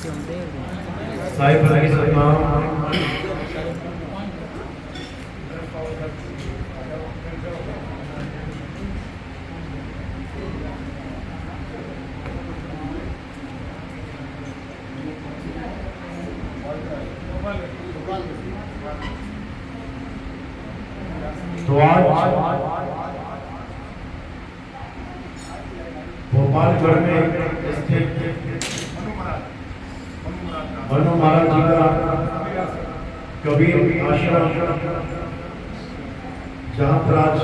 साहिब लगी सतनाम तो आज भोपालगढ़ में स्थित मनु महाराज जी का कबीर आश्रम, जहाँ पर आज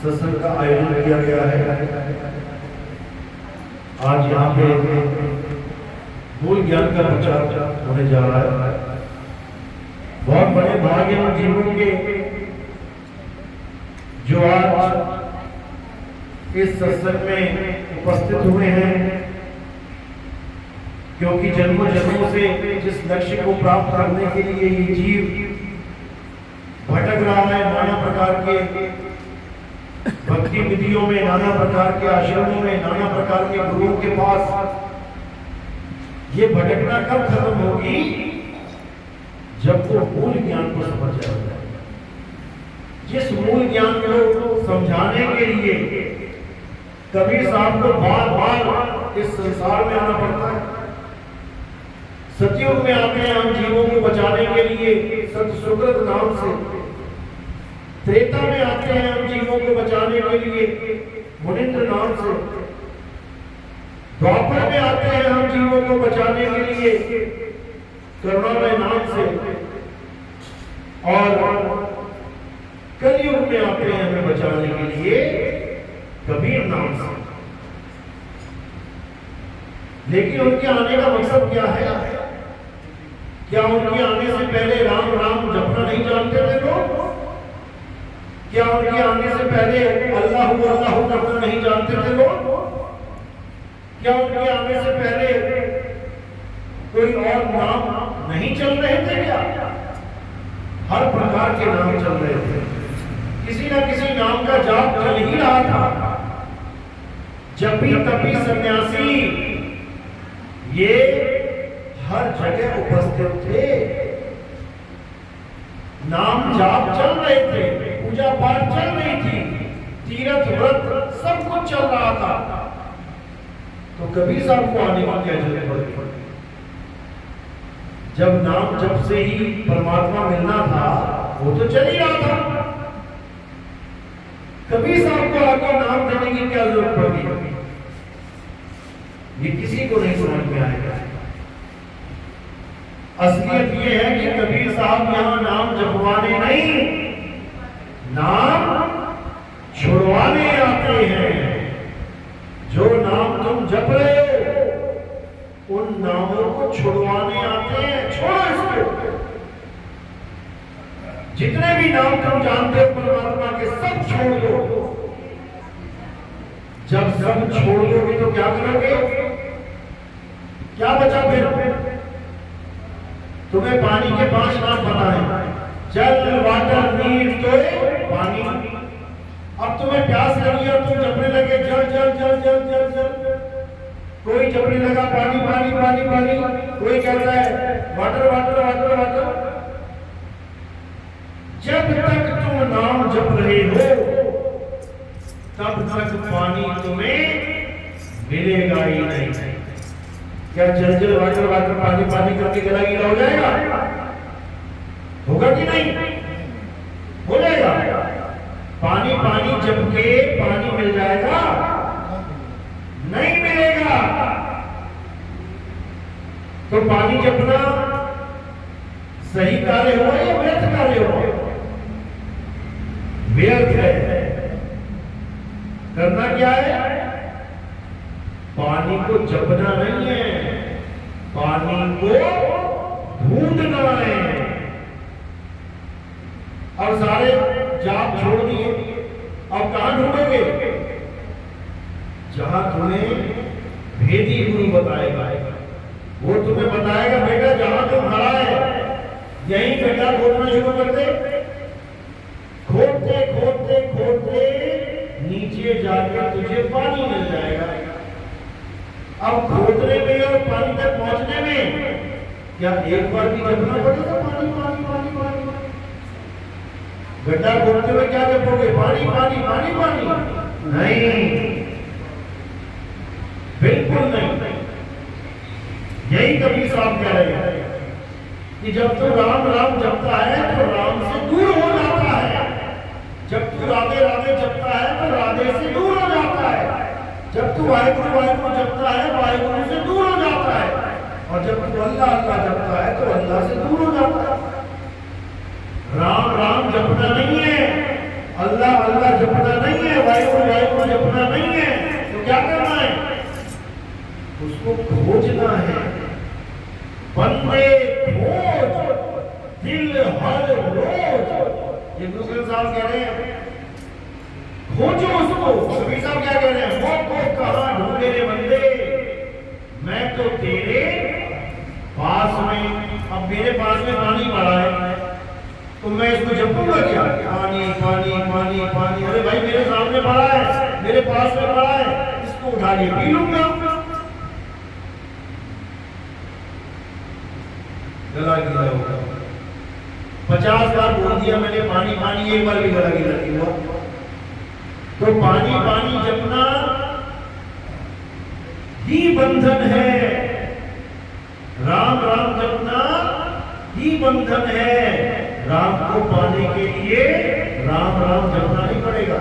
सत्संग का आयोजन किया गया है। आज यहाँ पे मूल ज्ञान का प्रचार होने जा रहा है। बहुत बड़े भाग्य उन जीवों के जो आज इस सत्संग में उपस्थित हुए हैं, क्योंकि जन्मों जन्मों से जिस लक्ष्य को प्राप्त करने के लिए ये जीव भटक रहा है, नाना प्रकार के भक्ति विधियों में, नाना प्रकार के आश्रमों में, नाना प्रकार के गुरुओं के पास, ये भटकना कब खत्म होगी? जब वो मूल ज्ञान को समझ जाएगा। जिस मूल ज्ञान को समझाने के लिए कबीर साहब को बार बार इस संसार में आना पड़ता है। सतयुग में आते हैं हम जीवों को बचाने के लिए सतसुकृत नाम से। त्रेता में आते हैं हम जीवों को बचाने के लिए मुनिंद्र नाम से। द्वापर में आते हैं हम जीवों को बचाने के लिए करुणामय नाम से। और कलयुग में आते हैं हमें बचाने के लिए कबीर नाम से। लेकिन उनके आने का मकसद क्या है? क्या उनके आने से पहले राम राम जपना नहीं जानते थे लोग? क्या उनके आने से पहले अल्लाह अल्लाह जपना नहीं जानते थे लोग? क्या उनके आने से पहले कोई और नाम नहीं चल रहे थे क्या? हर प्रकार के नाम चल रहे थे। किसी न किसी नाम का जाप चल ही रहा था। जपी तपी सन्यासी ये हर जगह उपस्थित थे। नाम जाप चल रहे थे, पूजा पाठ चल रही थी, तीर्थ व्रत सब कुछ चल रहा था। तो कबीर साहब को आने की क्या जरूरत पड़ी? जब नाम जप से ही परमात्मा मिलना था, वो तो चल ही रहा था। कबीर साहब को आगे नाम देने की क्या जरूरत पड़ी? ये किसी को नहीं समझ में आएगा। असलियत ये है कि कबीर साहब यहां नाम जपवाने नहीं, नाम छुड़वाने आते हैं। जो नाम तुम जप रहे हो, उन नामों को छुड़वाने आते हैं। छोड़ो इसको। जितने भी नाम तुम जानते हो परमात्मा के, सब छोड़ दो। जब सब छोड़ दोगे तो क्या करोगे? क्या बचा फिर? तुम्हें पानी के 5 नाम पता है। जल, वाटर, नीर, तो पानी। अब तुम्हें प्यास लगी और तुम जपने लगे जल जल जल जल जल जल। कोई जपने लगा पानी पानी पानी पानी, कोई कहता है वाटर वाटर वाटर वाटर। जब तक तुम नाम जप रहे हो, तब तक पानी तुम्हें मिलेगा ही नहीं। क्या जल जल वाटर वाटर पानी पानी करके गला गीला हो जाएगा? होगा कि नहीं? हो जाएगा। पानी पानी जप के पानी मिल जाएगा? नहीं मिलेगा। तो पानी जपना सही कार्य हो या व्यर्थ कार्य हो? व्यर्थ है। करना क्या है? पानी को जपना नहीं है, पानी को ढूंढना है। और सारे जाप छोड़ दिए, अब कहां ढूंढोगे? जहां तुम्हें भेदी गुरु बताएगा। वो तुम्हें बताएगा बेटा जहां तुम खड़ा है यहीं गड्ढा खोदना शुरू कर दे। खोदते खोदते खोदते नीचे जाकर तुझे पानी मिल जाएगा। अब खोदने में और पानी क्या एक बार भी जपना पड़ेगा पानी पानी पानी पानी? गड्ढा खोदते हुए क्या जपोगे? पानी पानी पानी पानी? नहीं, बिल्कुल नहीं। यही कबीर साहब कह रहे हैं कि जब तू राम राम जपता है तो राम से दूर हो जाता है, जब तू राधे राधे जपता है तो राधे से दूर हो जाता है, जब तू वाहिगुरु वाहिगुरु जपता है वाहिगुरु से दूर हो जाता है, और जब तू अल्लाह अल्लाह जपता है तो अल्लाह से दूर हो जाता है। राम राम जपना नहीं है, अल्लाह अल्लाह जपना नहीं है, वाहिगुरु वाहिगुरु जपना नहीं है, तो क्या करना है? उसको खोजना है। बंदे खोज दिल हर रोज, ये गुरु ग्रंथ साहब कह रहे हैं, खोजो उसको। कबीर साहब क्या कह रहे हैं? वो को कहां ढूंढे रे बंदे, मैं तो तेरे पास में। अब मेरे पास में पानी पड़ा है तो मैं इसको जपूंगा क्या? पानी पानी पानी पानी, अरे भाई मेरे सामने पड़ा है, मेरे पास में पड़ा है, इसको उठा के पी लूंगा। गला गीला होगा। 50 बार बोल दिया मैंने पानी पानी, एक बार भी गला गीला नहीं हुआ। तो पानी पानी जपना ही बंधन है, राम राम जपना ही बंधन है। राम को पाने के लिए राम राम जपना नहीं पड़ेगा,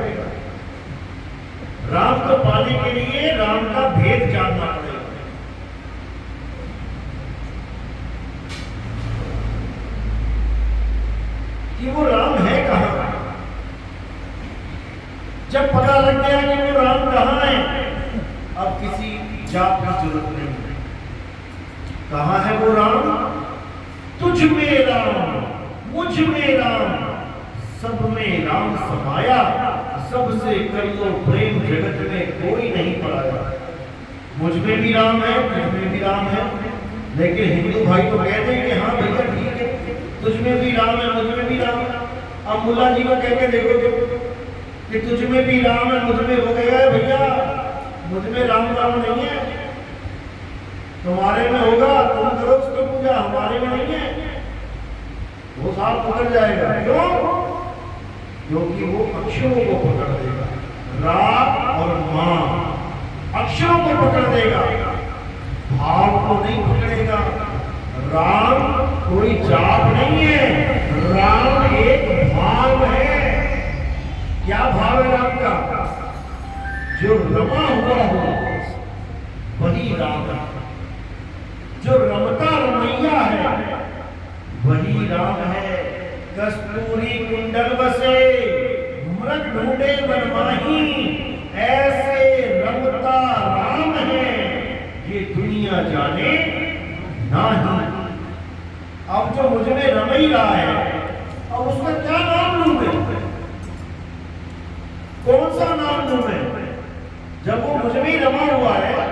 राम को पाने के लिए राम का भेद जानना पड़ेगा। कि वो राम है कहां? जब पता लग गया कि वो राम कहां है, अब किसी जाप की जरूरत नहीं है। कहां है वो राम? तुझ में राम, मुझ में राम, सब में राम समाया, सबसे कर लो प्रेम, जगत में कोई नहीं पराया। मुझ में भी राम है, तुझ में भी राम है, लेकिन हिंदू भाई तो कहते हैं कि हाँ भैया ठीक है, तुझ में भी राम है, मुझ में भी राम है। अब मुल्ला जी को कह के देखो कि तुझ में भी राम है, मुझ में, हो गया भैया मुझ में राम राम नहीं है, तुम्हारे में होगा, तुम करो उसकी पूजा, हमारे में नहीं है। वो साथ पकड़ जाएगा। क्यों? क्योंकि वो अक्षरों को पकड़ देगा, रा और मां अक्षरों को पकड़ देगा, भाव को नहीं पकड़ेगा। राम कोई जाप नहीं है, राम एक भाव है। क्या भाव है राम का? जो रमा हुआ हो वही राम है, जो रमता रमैया है वही राम है। कस्तूरी कुंडल बसे मृग ढूंढे बनमाही, ऐसे रमता राम है ये दुनिया जाने नहीं। अब जो मुझ में रम ही रहा है, अब उसका क्या नाम लूं मैं? कौन सा नाम लूं मैं? जब वो मुझ में ही रमा हुआ है,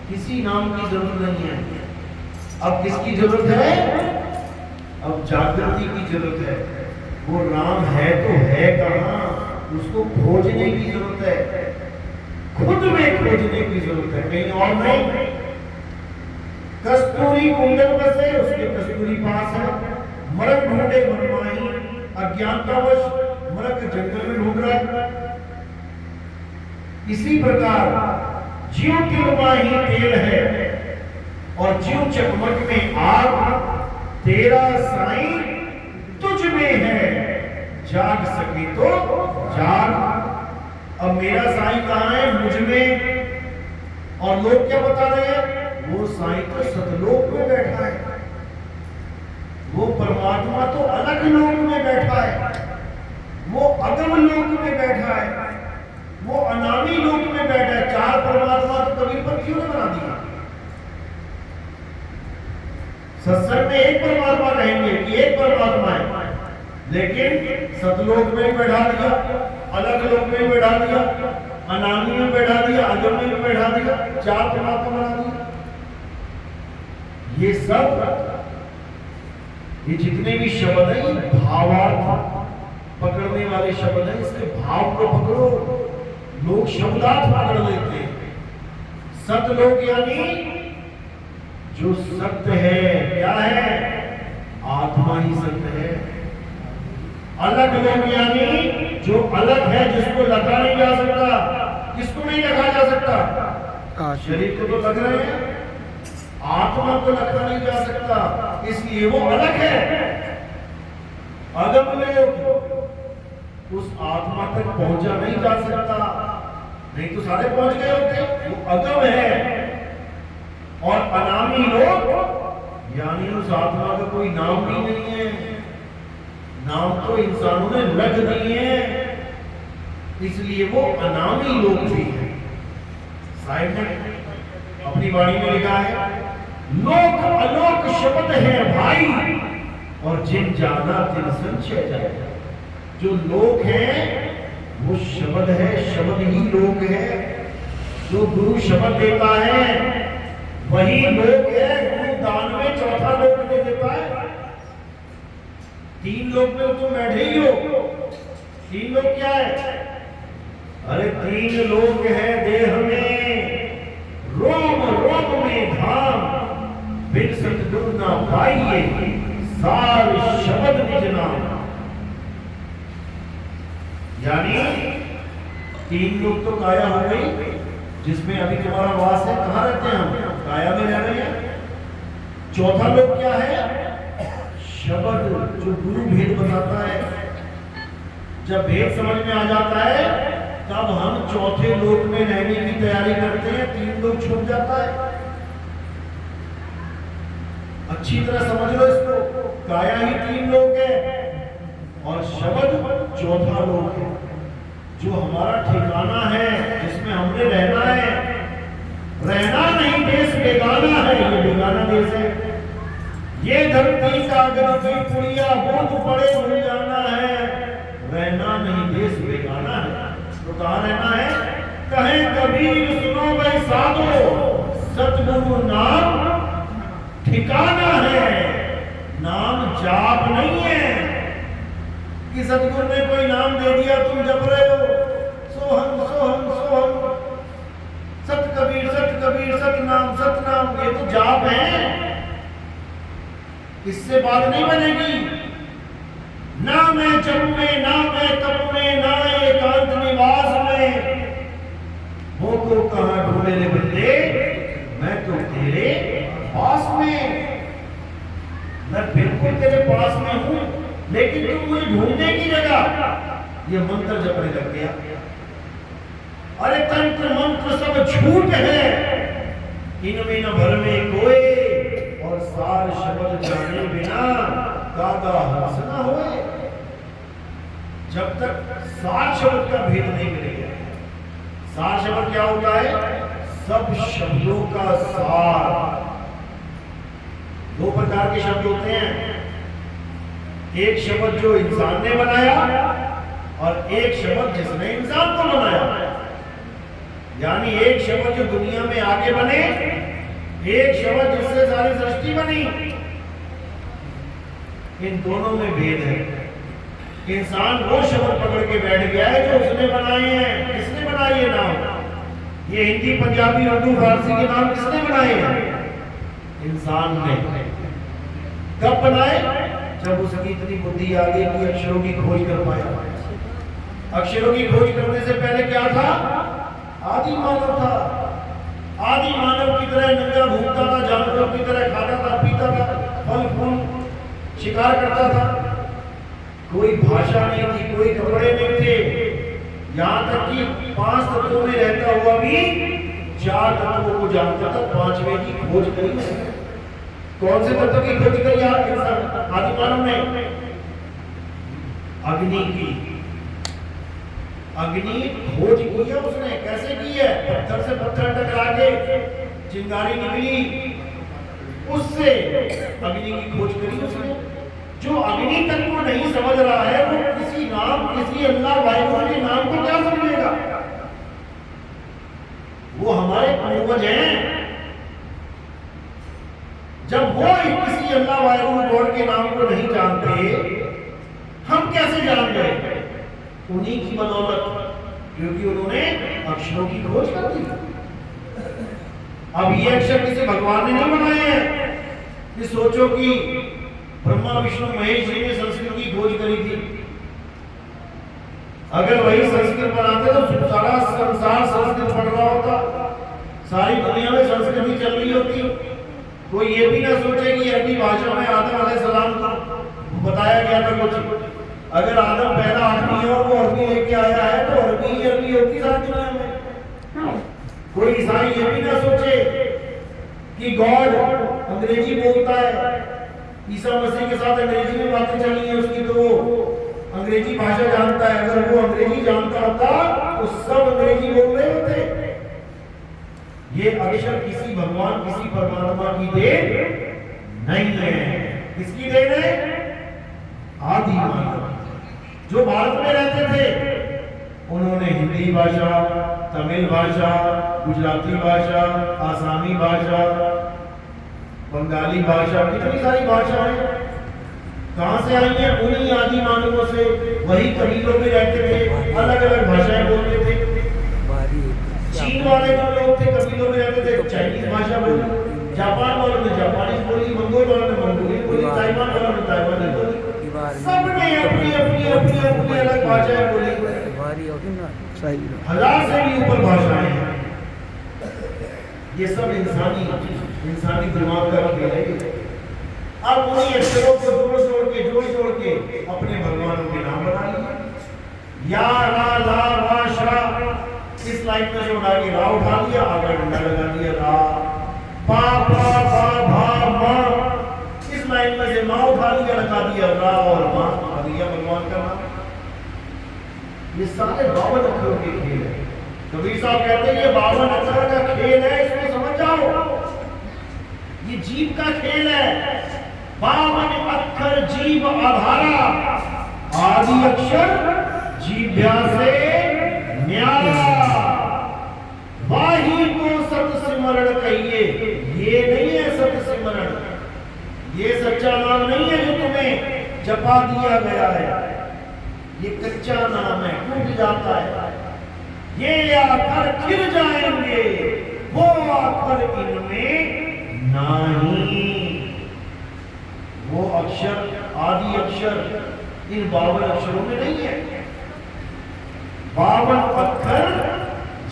किसी नाम की जरूरत नहीं है। अब किसकी जरूरत है? अब जागृति की जरूरत है। वो राम है तो है कहां? उसको खोजने की जरूरत है, खुद में खोजने की जरूरत है, कहीं और नहीं। कस्तूरी कुंडल बसे, उसके कस्तूरी पास है। मृग ढूंढे मनमाही, अज्ञानतावश मृग जंगल में ढूंढ रहा है। इसी प्रकार जीव तिलमा ही तेल है और जीव चकमक में आग, तेरा साईं तुझ में है, जाग सके तो जाग। अब मेरा साईं कहां है? मुझ में। और लोग क्या बता रहे हैं? वो साईं तो सतलोक में बैठा है, वो परमात्मा तो अलग लोक में बैठा है, वो अगम लोक में बैठा है, वो अनामी लोक में बैठा है। चार परमात्मा तो कबीर पर क्यों नहीं बना दिया? सत्संग में एक परमात्मा कहेंगे कि एक परमात्मा है, लेकिन सतलोक में बैठा दिया, अलग लोक में बैठा दिया, अनामी में बैठा दिया, अगम में बैठा दिया, चार परमात्मा बना दिया। ये सब, ये जितने भी शब्द हैं ये भावार्थ पकड़ने वाले शब्द हैं। इसके भाव को पकड़ो। लोग शब्दार्थ पकड़ लेते हैं। सतलोक यानी जो सत्य है, ही सत्य है। अलग लोग यानी जो अलग है, जिसको लगा नहीं जा सकता। किसको नहीं लगा जा सकता? शरीर को तो लग रहे हैं, आत्मा को लगा नहीं जा सकता, इसलिए वो अलग है। अगम लोग उस आत्मा तक पहुंचा नहीं जा सकता, नहीं तो सारे पहुंच गए होते। वो अगम है। और अनामी लोग यानी उस आत्मा का कोई नाम भी नहीं है, नाम तो इंसानों ने रख दिए हैं, इसलिए वो अनामी लोग भी हैं। साहिब ने अपनी वाणी में लिखा है, लोक अलोक शब्द है भाई, और जिन जाना तिन संचय जाए। जो लोक है वो शब्द है, शब्द ही लोक है। जो गुरु शब्द देता है वही लोक है। गुरु दान में चौथा लोक दे देता है। तीन लोक में तुम बैठे ही हो। तीन लोक क्या है? अरे तीन लोक है देह में, रोम रोम में धाम, बिन सतगुरु ना पाइए, सार शब्द निज नाम। यानी तीन लोग तो काया हो गई, जिसमें अभी तुम्हारा वास है। कहाँ रहते हैं हम? काया में रह रहे हैं। चौथा लोग क्या है? शब्द, जो गुरु भेद बताता है। जब भेद समझ में आ जाता है तब हम चौथे लोक में रहने की तैयारी करते हैं। तीन लोग छूट जाता है। अच्छी तरह समझ लो इसको। काया ही तीन लोग है और शब्द चौथा लोक है, जो हमारा ठिकाना है, जिसमें हमने रहना है। रहना नहीं, देश बेगाना है। ये बेगाना देश है। ये धरती का गरबी पुड़िया बूंद पड़े भूल जाना है। रहना नहीं, देश बेगाना है। तो कहाँ रहना है? कहे कबीर सुनो भाई साधो, सतगुरु नाम ठिकाना है। नाम जाप नहीं है कि सतगुरु ने कोई नाम दे दिया तुम जप रहे हो। सोहम सोहम सोहम, सत कबीर सतनाम सतनाम, ये तो जाप है। इससे बात नहीं बनेगी। ना मैं जप में, ना मैं तप में, ना एकांत निवास में, हो तो कहां ढूंढे रे बंदे, मैं तो तेरे पास में। मैं बिल्कुल तेरे पास में हूं, लेकिन तुम मुझे ढूंढने की जगह ये मंत्र जपने लग गया। अरे तंत्र मंत्र सब झूठ है, इनमें न भर में कोई, और सार शब्द जाने बिना दादा हंस न होए। जब तक सार शब्द का भेद नहीं मिलेगा। सार शब्द क्या होता है? सब शब्दों का सार। दो प्रकार के शब्द होते हैं। एक शब्द जो इंसान ने बनाया और एक शब्द जिसने इंसान को बनाया। यानी एक शब्द जो दुनिया में आके बने, एक शब्द जिससे सारी सृष्टि बनी। इन दोनों में भेद है। इंसान वो शब्द पकड़ के बैठ गया है जो उसने बनाए हैं। किसने बनाए ये नाम? ये हिंदी, पंजाबी, उर्दू, फारसी के नाम किसने बनाए हैं? इंसान ने। कब बनाए? जब उसकी इतनी बुद्धि आ गई कि अक्षरों की खोज कर पाया। अक्षरों की खोज करने से पहले क्या था? आदि मानव था। आदि मानव की तरह नंगा घूमता था, जानवरों की तरह खाता था, पीता था, फल फूल शिकार करता था। कोई भाषा नहीं थी, कोई कपड़े नहीं थे। यहाँ तक कि 5 तत्वों में रहता हुआ भी 4 तत्वों को जानता था। 5वें की खोज करी। कौन से तत्व की खोज करी आदि मानव ने? अग्नि की। अग्नि खोज की है उसने। कैसे की है? पत्थर से पत्थर टकरा के चिंगारी निकली, उससे अग्नि की खोज करी उसने। जो अग्नि तक को नहीं समझ रहा है वो किसी नाम, किसी अल्लाह वाहिगुरु के नाम को क्या समझेगा? वो हमारे पूर्वज हैं। जब वो किसी अल्लाह वाहिगुरु गॉड के नाम को नहीं जानते, हम कैसे जान गए? उन्हीं की बदौलत, क्योंकि उन्होंने अक्षरों की खोज कर दी। अब ये अक्षर किसी भगवान ने नहीं बनाए हैं कि सोचो कि ब्रह्मा विष्णु महेश जी ने संस्कृत की खोज करी थी। अगर वही संस्कृत बनाते तो सारा संसार संस्कृत पढ़ रहा होता, सारी दुनिया में संस्कृति चल रही होती। कोई ये भी ना सोचे कि अरबी भाषा में आदम अलैहिस्सलाम को बताया गया था कुछ। अगर आदम पहला आदमी है और वो अरबी लेके आया है तो अरबी होती सारी दुनिया में। कोई ईसाई ये भी ना सोचे कि गॉड अंग्रेजी बोलता है, ईसा मसीह के साथ अंग्रेजी में बातें चली है उसकी, तो वो अंग्रेजी भाषा जानता है। अगर वो अंग्रेजी जानता होता तो सब अंग्रेजी बोल रहे होते। ये अक्षर किसी भगवान किसी परमात्मा की देन नहीं है। किसकी देन है? आदि मानव जो भारत में रहते थे उन्होंने हिंदी भाषा, तमिल भाषा, गुजराती भाषा, आसामी भाषा, बंगाली भाषा, कितनी सारी भाषाएं कहां से आई हैं? उन्हीं आदि मानवों से। वही कबीलों में रहते थे, अलग अलग भाषाएं बोलते थे। चीन वाले जो लोग थे कबीलों में रहते थे, चाइनीज भाषा बोली, जापान वालों ने जापानीज बोली, मंगोल वालों ने मंगोली बोली, ताइवान वालों ने ताइवानी बोली। सबने अपनी अपनी अपनी अपनी अलग भाषाएं बोली। हजार से भी ऊपर भाषाएं हैं। ये सब इंसानी दिमाग का खेल है। अब उन्हीं अक्षरों को जोड़ के अपने भगवानों के नाम बना लिए। या रा ला वा शा, इस लाइन में जो उठा के रा उठा लिया, आगे डंडा लगा दिया रा। पा पा पा भा मा, इस लाइन में से माँ उठा लिया, लगा दिया रा और माँ, दिया भगवान का नाम। ये सारे 52 अक्षरों के खेल है। कबीर साहब कहते हैं ये 52 अक्षर का खेल है, इसको समझ जाओ। ये जीव का खेल है। 52 अक्षर जीव आधारा, आदि अक्षर जीव्या से न्यारा। वाही को सत सिमरण कहिए, ये नहीं है सत सिमरण, ये सच्चा नाम नहीं है जो तुम्हें जपा दिया गया है। ये कच्चा नाम है, टूट जाता है। ये आखर खिर जाएंगे, वो आखर इनमें नहीं। वो अक्षर आदि अक्षर इन 52 अक्षरों में नहीं है। 52 अक्षर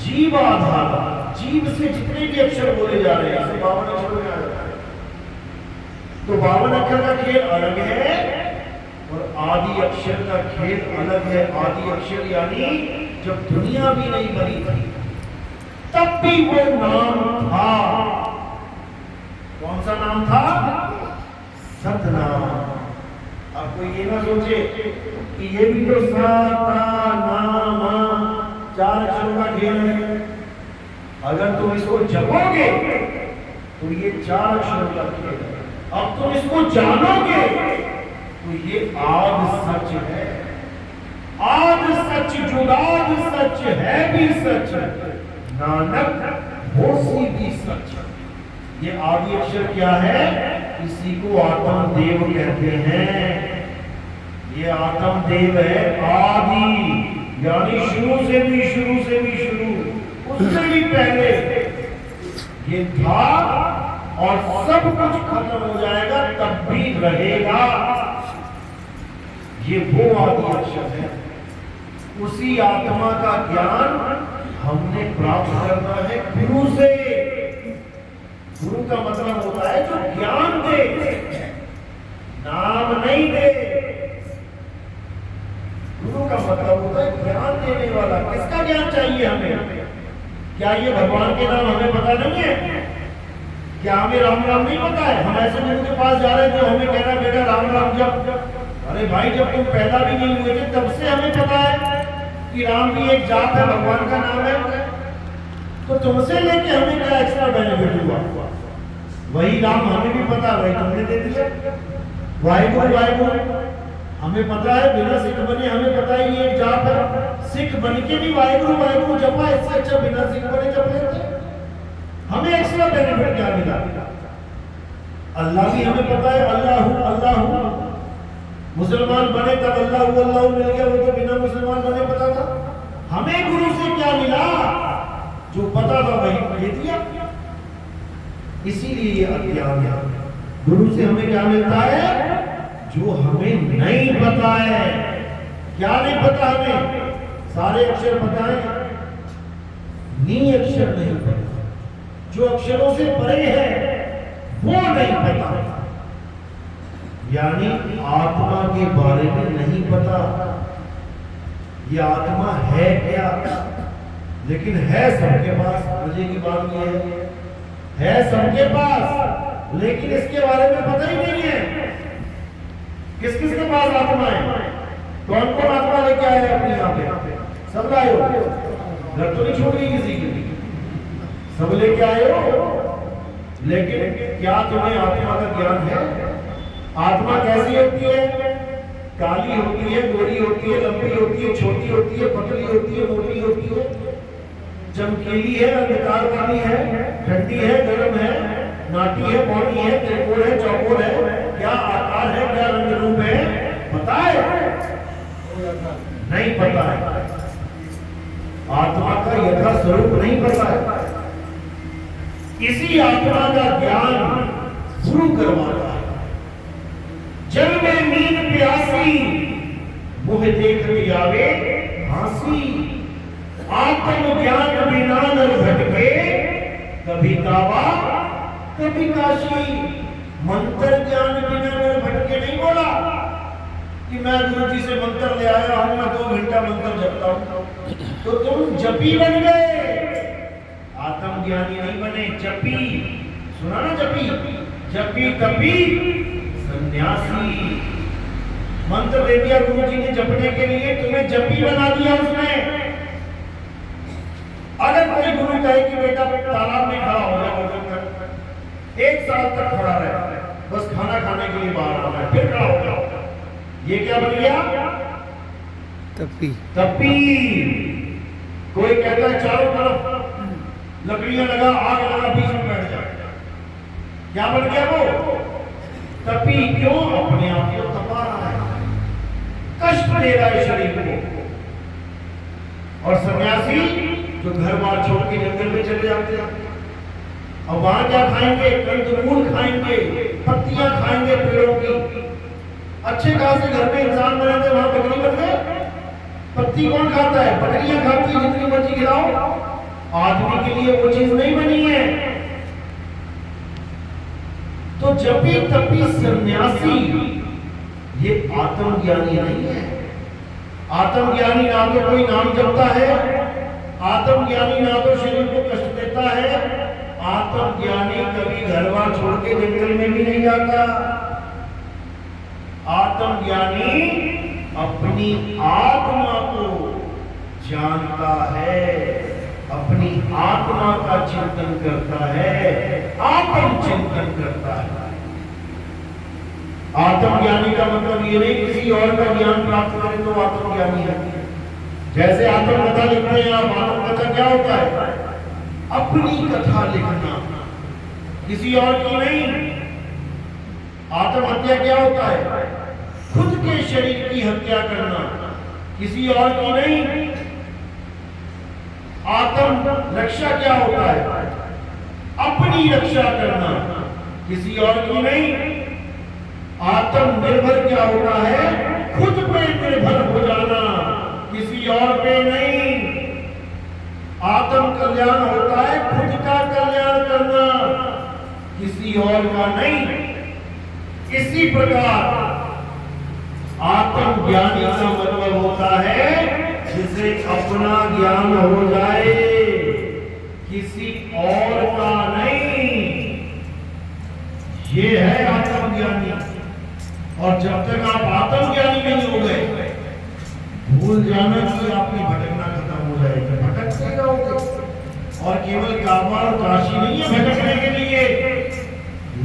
जीव आधार, जीव से जितने भी अक्षर बोले जा रहे हैं 52 अक्षरों में आ जाता है। तो 52 अक्षर का खेल अलग है और आदि अक्षर का खेल अलग है। आदि अक्षर यानी जब दुनिया भी नहीं बनी थी तब भी वो नाम था। कौन सा नाम था? सतनाम। अब कोई ये ना सोचे कि ये भी तो नाम 4 अक्षरों का खेल है। अगर तुम इसको जपोगे तो ये 4 अक्षरों का खेल है। अब तुम इसको जानोगे तो ये आद सच है। आद सच जुगाद सच है भी सच, नानक होसी भी सच। ये आदि अक्षर क्या है? इसी को आत्म देव कहते हैं। ये आत्म देव है आदि, यानी शुरू से भी शुरू, उससे भी पहले ये था और सब कुछ खत्म हो जाएगा तब भी रहेगा। ये वो आदि अक्षर है। उसी आत्मा का ज्ञान हमने प्राप्त करना है गुरु से। गुरु का मतलब होता है जो ज्ञान दे, नाम नहीं दे। गुरु का मतलब होता है ज्ञान देने वाला। किसका ज्ञान चाहिए हमें? क्या ये भगवान के नाम हमें पता नहीं है? क्या हमें राम राम नहीं पता है? हम ऐसे गुरु के पास जा रहे थे, हमें कह रहा बेटा राम राम जप। अरे भाई जब तुम पैदा भी नहीं हुए थे तब से हमें पता है कि राम भी एक जाप है, भगवान का नाम है। तो तुमसे लेके हमें क्या एक्स्ट्रा बेनिफिट हुआ? वही राम हमें भी पता है, वही तुमने दे दिया। वाहिगुरु हमें पता है, बिना सिख बने हमें पता है ये एक जाप है। सिख बन के भी वाहिगुरु जपा, इससे अच्छा बिना सिख बने जप लेते। हमें एक्स्ट्रा बेनिफिट क्या मिला? अल्लाह भी हमें पता है, अल्लाह। मुसलमान बने तब अल्लाह मिल गया, वो तो बिना मुसलमान बने पता था। हमें गुरु से क्या मिला? जो पता था वही दे दिया। इसीलिए ये अज्ञान है। गुरु से हमें क्या मिलता है? जो हमें नहीं पता है। क्या नहीं पता हमें? सारे अक्षर पता है, नी अक्षर नहीं पता, जो अक्षरों से परे है वो नहीं पता। यानी आत्मा के बारे में नहीं पता। ये आत्मा है क्या? लेकिन है सबके पास। मजे की बात यह है सबके पास, लेकिन इसके बारे में पता ही नहीं है। किस किस के पास आत्मा है? कौन कौन आत्मा लेके आए अपने यहाँ पे? सब लाए हो? घर तो नहीं छोड़ गई किसी की? सब लेके आए हो। लेकिन क्या तुम्हें आत्मा का ज्ञान है? आत्मा कैसी होती है? काली होती है, गोरी होती है, लंबी होती है, छोटी होती है, पतली होती है, मोटी होती है, चमकीली है, अंधकार वाली है, ठंडी है, गर्म है, नाटी है, बौनी है, त्रिकोण है, चौकोर है, क्या आकार है, क्या रंग रूप है? पता है? नहीं पता है। आत्मा का यथा स्वरूप नहीं पता है। इसी आत्मा का ज्ञान गुरु करवाता है। जब में नींद प्यासी मुह देख आवे हासी, आत्म ज्ञान बिना नर भटके, कभी काबा कभी काशी। मंत्र ज्ञान बिना नर भटके नहीं बोला कि मैं गुरु जी से मंत्र ले आया हूं, मैं 2 घंटा मंत्र जपता हूं तो तुम जपी बन गए, आत्म ज्ञानी नहीं बने। जपी सुना ना? जपी जपी तपी सन्यासी। मंत्र दे दिया गुरु जी ने जपने के लिए, तुम्हें जपी बना दिया उसने। अगर कोई गुरु कहे कि बेटा तालाब में खड़ा हो जाओ, 1 साल तक खड़ा रहे, बस खाना खाने के लिए बाहर आना है, फिर खड़ा हो जाओ, ये क्या बन गया? तपी। तपी। कोई कहता है चारों तरफ लकड़ियां लगा, आग लगा, बीच में बैठ जा, क्या बन गया वो? तपी। क्यों? अपने आप को तपा रहा है, कष्ट दे रहा है शरीर को। और सन्यासी जो घर बार छोड़ के जंगल में चले जाते हैं, अब वहां क्या खाएंगे? कंदमूल खाएंगे, पत्तियां खाएंगे पेड़ों की। अच्छे खासे घर में इंसान बने थे, वहां बकरी बन गए। पत्ती कौन खाता है? बकरियां खाती है, जितनी मर्जी खिलाओ। आदमी के लिए वो चीज नहीं बनी है। तो जपी तपी सन्यासी ये आत्मज्ञानी नहीं है। आत्मज्ञानी ना तो कोई नाम जपता है, आत्मज्ञानी ना तो शरीर को कष्ट देता है, आत्मज्ञानी कभी घर बार छोड़ के जंगल में भी नहीं जाता। आत्मज्ञानी अपनी आत्मा को जानता है, अपनी आत्मा का चिंतन करता है, आत्म चिंतन करता है। आत्मज्ञानी का मतलब ये नहीं किसी और का ज्ञान प्राप्त करे तो आत्मज्ञानी है। जैसे आत्मकथा लिखते हैं आप, आत्मकथा क्या होता है? अपनी कथा लिखना, किसी और की नहीं। आत्महत्या क्या होता है? खुद के शरीर की हत्या करना, किसी और की नहीं। आत्म रक्षा क्या होता है? अपनी रक्षा करना, किसी और की नहीं। आत्मनिर्भर क्या होता है? खुद पे निर्भर हो जाना, किसी और पे नहीं। आत्म कल्याण होता है खुद का कल्याण करना, किसी और का नहीं। इसी प्रकार आत्मज्ञानी का मतलब होता है जिसे अपना ज्ञान हो जाए, किसी और का नहीं। ये है आत्मज्ञानी। और जब तक आप आत्मज्ञानी नहीं हो गए, भूल जाना कि आपकी भटकना खत्म हो जाएगा। भटकते रहोगे। और केवल काबा और काशी नहीं है भटकने के लिए,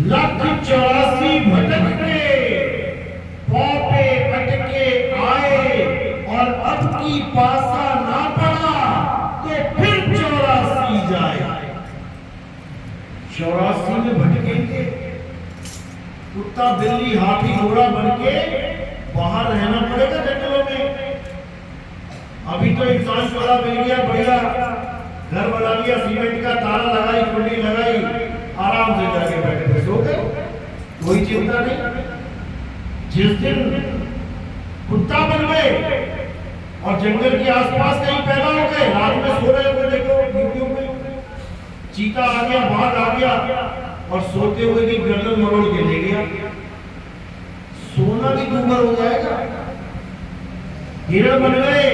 1,84 भटक के पौपे अटके आए और अब की पासा ना पड़ा तो फिर 84 जाए। 84 में भटकेंगे, कुत्ता बिल्ली हाथी घोड़ा बन के बाहर रहना पड़ेगा जंगलों में। अभी तो इंसान चौड़ा मिल गया, बढ़िया घर बना लिया, सीमेंट का ताला लगाई, कुंडी लगाई, आराम से जाके बैठे थे, सो गए, कोई चिंता नहीं। जिस दिन कुत्ता बन गए और जंगल के आसपास कहीं पैदा हो गए, रात में सो रहे हुए देखो यूट्यूब में, चीता आ गया, बाघ आ गया और सोते हुए की गर्दन मरोड़ के ले गया, सोना भी दूभर हो जाएगा। हिरण बन गए,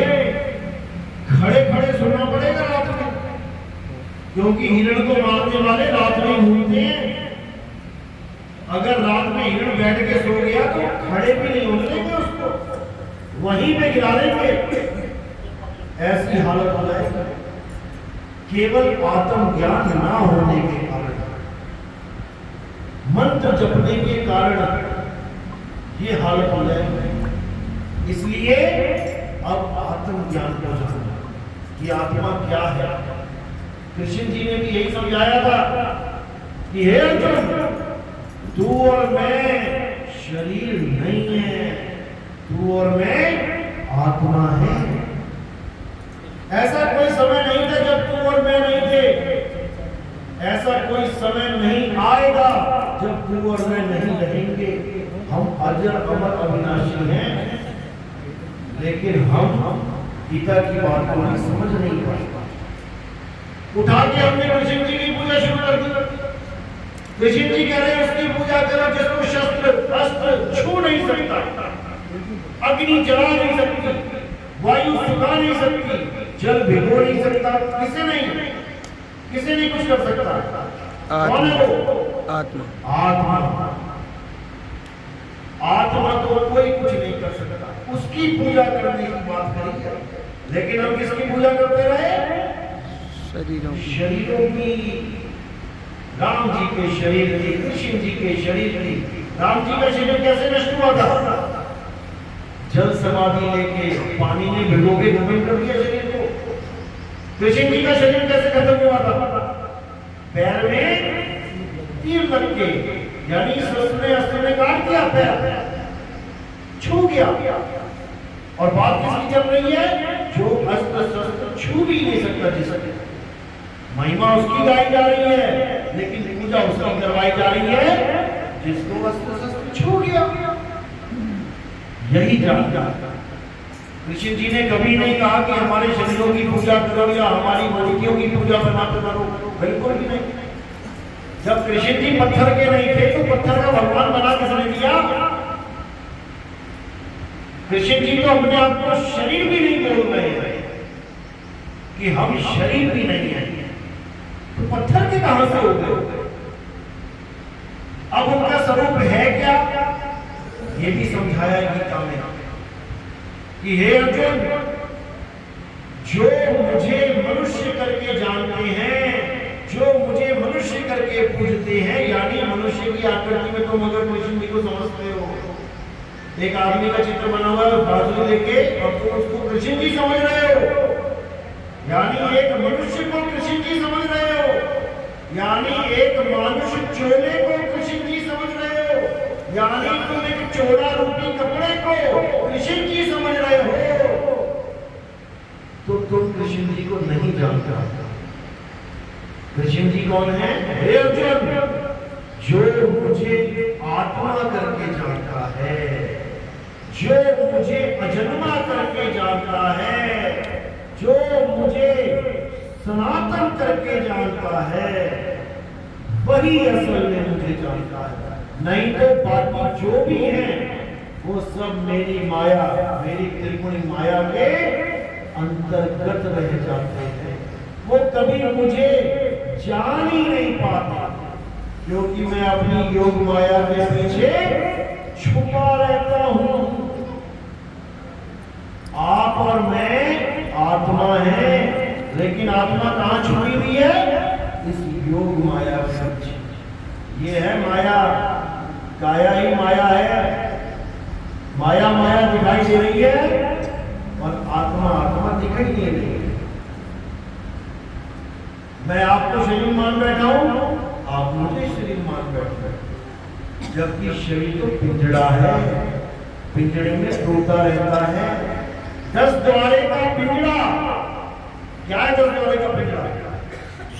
खड़े खड़े सोना पड़ेगा रात में, क्योंकि हिरण को मारने वाले रात में घूमते हैं। अगर रात में हिरण बैठ के सो गया तो खड़े भी नहीं होने देंगे उसको, वहीं पे गिरा देंगे। ऐसी हालत हो जाएगी केवल आत्मज्ञान ना होने के कारण, मंत्र जपने के कारण ये हालत हो जाएगी। इसलिए अब आत्मज्ञान को जानो कि आत्मा क्या है। कृष्ण जी ने भी यही समझाया था कि हे अर्जुन, तू और मैं शरीर नहीं है, तू और मैं आत्मा है। ऐसा कोई समय नहीं था जब तू और मैं नहीं थे, ऐसा कोई समय नहीं आएगा जब तू और मैं नहीं रहेंगे। हम अजर अमर अविनाशी हैं, लेकिन हम गीता की बात को भी समझ नहीं पाए। उठा के हमने कृष्ण जी की पूजा शुरू कर दी। कृष्ण जी कह रहे हैं उसकी पूजा करो जिसको शस्त्र अस्त्र छू नहीं सकता, अग्नि जला नहीं सकती, वायु सुखा नहीं सकती, जल भिगो नहीं सकता, किसे नहीं कुछ कर सकता। कौन है वो? आत्मा। आत्मा। आत्मा को कोई कुछ नहीं कर सकता, उसकी पूजा करने की बात करी है। लेकिन हम किसकी पूजा करते रहे? शरीरों की। राम जी के शरीर की, कृष्ण जी के शरीर की। राम जी का शरीर कैसे नष्ट हुआ था? जल समाधि लेके पानी ने भिगो के खत्म कर दिया शरीर को। कृष्ण जी का शरीर कैसे खत्म हुआ था? पैर में तीर लग के, यानी शस्त्र ने अस्त्र ने काट दिया, पैर छू गया। और बात किसकी चल रही है? जो अस्त्र शस्त्र छू भी नहीं सकता, जिसकी महिमा उसकी गाई जा रही है, लेकिन पूजा उसकी करवाई जा रही है जिसको अस्त्र शस्त्र छू गया। यही जानता। कृष्ण जी ने कभी नहीं कहा कि हमारे शरीरों की पूजा करो या हमारी मूर्तियों की पूजा बनाते करो, बिल्कुल भी नहीं। जब कृष्ण जी पत्थर के नहीं थे तो पत्थर का भगवान बना किसने दिया? कृष्ण जी तो अपने आप को शरीर भी नहीं बोल रहे हैं कि हम शरीर भी नहीं है, तो पत्थर के कहां से हो गए? अब उनका स्वरूप है क्या? ये भी समझाया गीता में कि हे अर्जुन, जो मुझे मनुष्य करके जानते हैं, जो मुझे मनुष्य करके पूजते हैं, यानी मनुष्य की आकृति में तुम अगर कृष्ण जी को समझते हो, एक आदमी का चित्र बना हुआ है बाजू लेके और तुम उसको कृष्ण जी समझ रहे हो, यानी एक मनुष्य को कृष्ण जी समझ रहे हो, यानी एक मानुष चोले को कृष्ण जी समझ रहे हो, यानी तुम एक चोला रूपी कपड़े को कृष्ण जी समझ रहे हो, तो तुम कृष्ण जी को नहीं जानते। कृष्ण जी कौन है? हे अर्जुन, जो मुझे आत्मा करके जानता है, जो मुझे अजन्मा करके जानता है, जो मुझे सनातन करके जानता है, वही असल में मुझे जानता है। नहीं तो बाकी जो भी है वो सब मेरी माया, मेरी त्रिगुणी माया के अंतर्गत रह जाते हैं। वो कभी मुझे जान ही नहीं पाते, क्योंकि मैं अपनी योग माया के पीछे छुपा रहता हूं। आप और मैं आत्मा है, लेकिन आत्मा कहां छुपी हुई है? इस योग माया के पीछे। ये है माया, काया ही माया है। माया माया दिखाई दे रही है और आत्मा आत्मा दिखाई दे रही है। मैं आपको शरीर मान बैठा हूं, आप मुझे शरीर मान बैठे, जबकि शरीर तो पिंजड़ा है, पिंजड़े में तोता रहता है। 10 द्वारे का पिंजड़ा। क्या है 10 द्वारे का पिंजड़ा?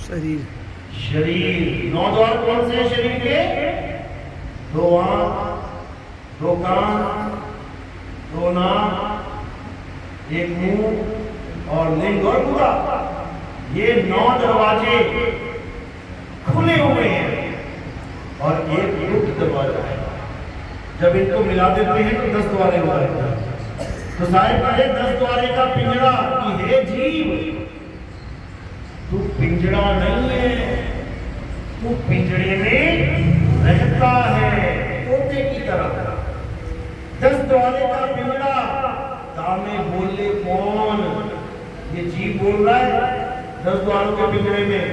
शरीर। शरीर। 9 द्वार कौन से शरीर के? 2 आंख, दो कान, दो नाक, एक मुंह और लिंग और गुदा, ये 9 दरवाजे खुले हुए हैं और एक गुप्त दरवाजा है। जब इनको मिला देते हैं तो 10 द्वारे हो जाते हैं। तो साहिब कहे 10 द्वारे का पिंजरा कि हे जीव, तू पिंजरा नहीं है, तू पिंजरे में रहता है तोते की तरह। 10 द्वारे का पिंजरा, दामे बोले कौन? ये जीव बोल रहा है 10 द्वारों के पिंजरे में।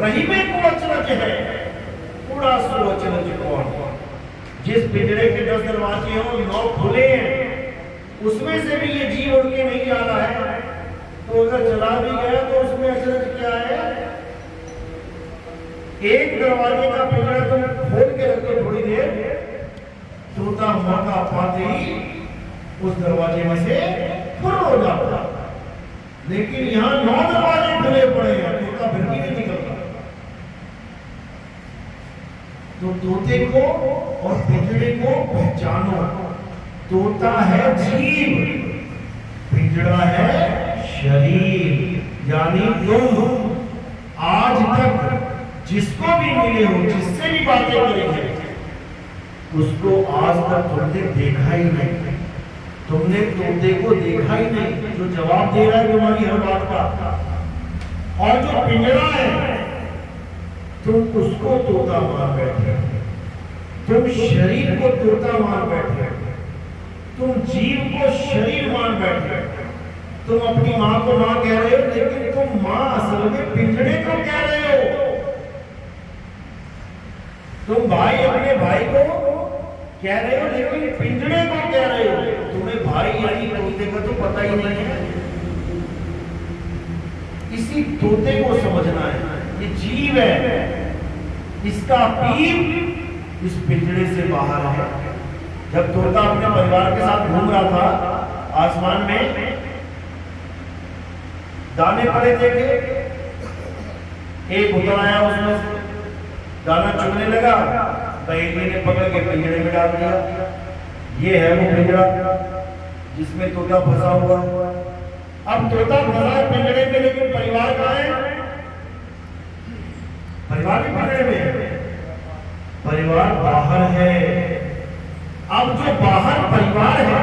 रही में कुवचरज है, पूरा सुवचरज कौन? जिस पिंजरे के 10 दरवाजे हो 9 खुले हैं, उसमें से भी ये जीव उड़ के नहीं जा रहा है। तो अगर चला भी गया तो उसमें अचरज क्या है? एक दरवाजे का पिंजरा तुम खोल के रखो थोड़ी देर, तोता मौका पाते ही उस दरवाजे में से फुर हो जाता। लेकिन यहाँ 9 दरवाजे खुले पड़े हैं, तोता फिर भी नहीं निकलता। तो तोते को और पिंजरे को पहचानो। तोता है जीव, पिंजरा है शरीर। यानी तुम आज तक जिसको भी मिले हो, जिससे भी बातें करी है, उसको आज तक तुमने देखा ही नहीं। तुमने तोते को देखा ही नहीं जो जवाब दे रहा है तुम्हारी हर बात का। और जो पिंजरा है तुम उसको तोता मान बैठे, तुम शरीर को तोता मान बैठे, तुम जीव को शरीर मान बैठे। तुम अपनी माँ को माँ कह रहे हो, लेकिन तुम माँ असल में पिंजरे को कह रहे हो। तुम भाई अपने भाई को कह रहे हो, लेकिन पिंजरे को कह रहे हो। तुम्हें भाई यानी तोते का तो पता ही नहीं है। इसी तोते को समझना है, ये जीव है, इसका पीप इस पिंजरे से बाहर है। जब तोता अपने परिवार के साथ घूम रहा था आसमान में, दाने पड़े देखे, एक उतर आया, उसमें दाना चुगने लगा, पहेली ने पकड़ के पिंजरे में डाल दिया। ये है वो पिंजरा जिसमें तोता फंसा हुआ। अब तोता फंसा है पिंजरे में, लेकिन परिवार कहाँ है? परिवार भी पिंजरे में है, परिवार बाहर है। अब जो बाहर परिवार है,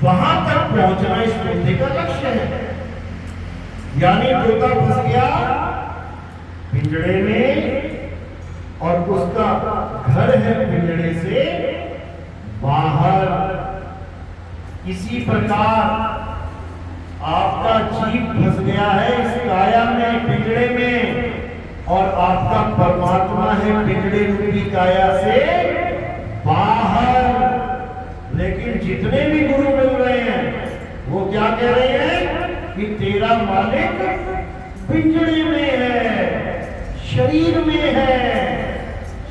वहां तक पहुंचना इस तोते का लक्ष्य है। यानी तोता फंस गया पिंजरे में और उसका घर है पिंजरे से बाहर। इसी प्रकार आपका जीव फंस गया है इस काया में, पिंजरे में, और आपका परमात्मा है पिंजरे रूपी काया से बाहर। लेकिन जितने भी गुरु मिल रहे हैं वो क्या कह रहे हैं कि तेरा मालिक पिंजरे में है, शरीर में है,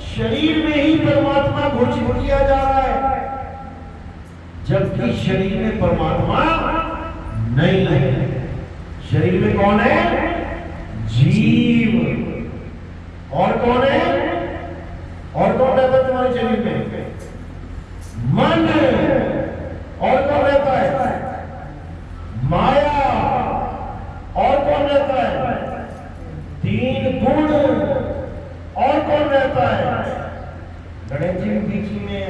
शरीर में ही परमात्मा घोषित किया जा रहा है, जबकि शरीर में परमात्मा नहीं है। शरीर में कौन है? जीव। और कौन है? और कौन रहता है तुम्हारे शरीर में? मन। और कौन रहता है? माया। और कौन रहता है? 3 गुण। और कौन रहता है? गणेश जी बीच में,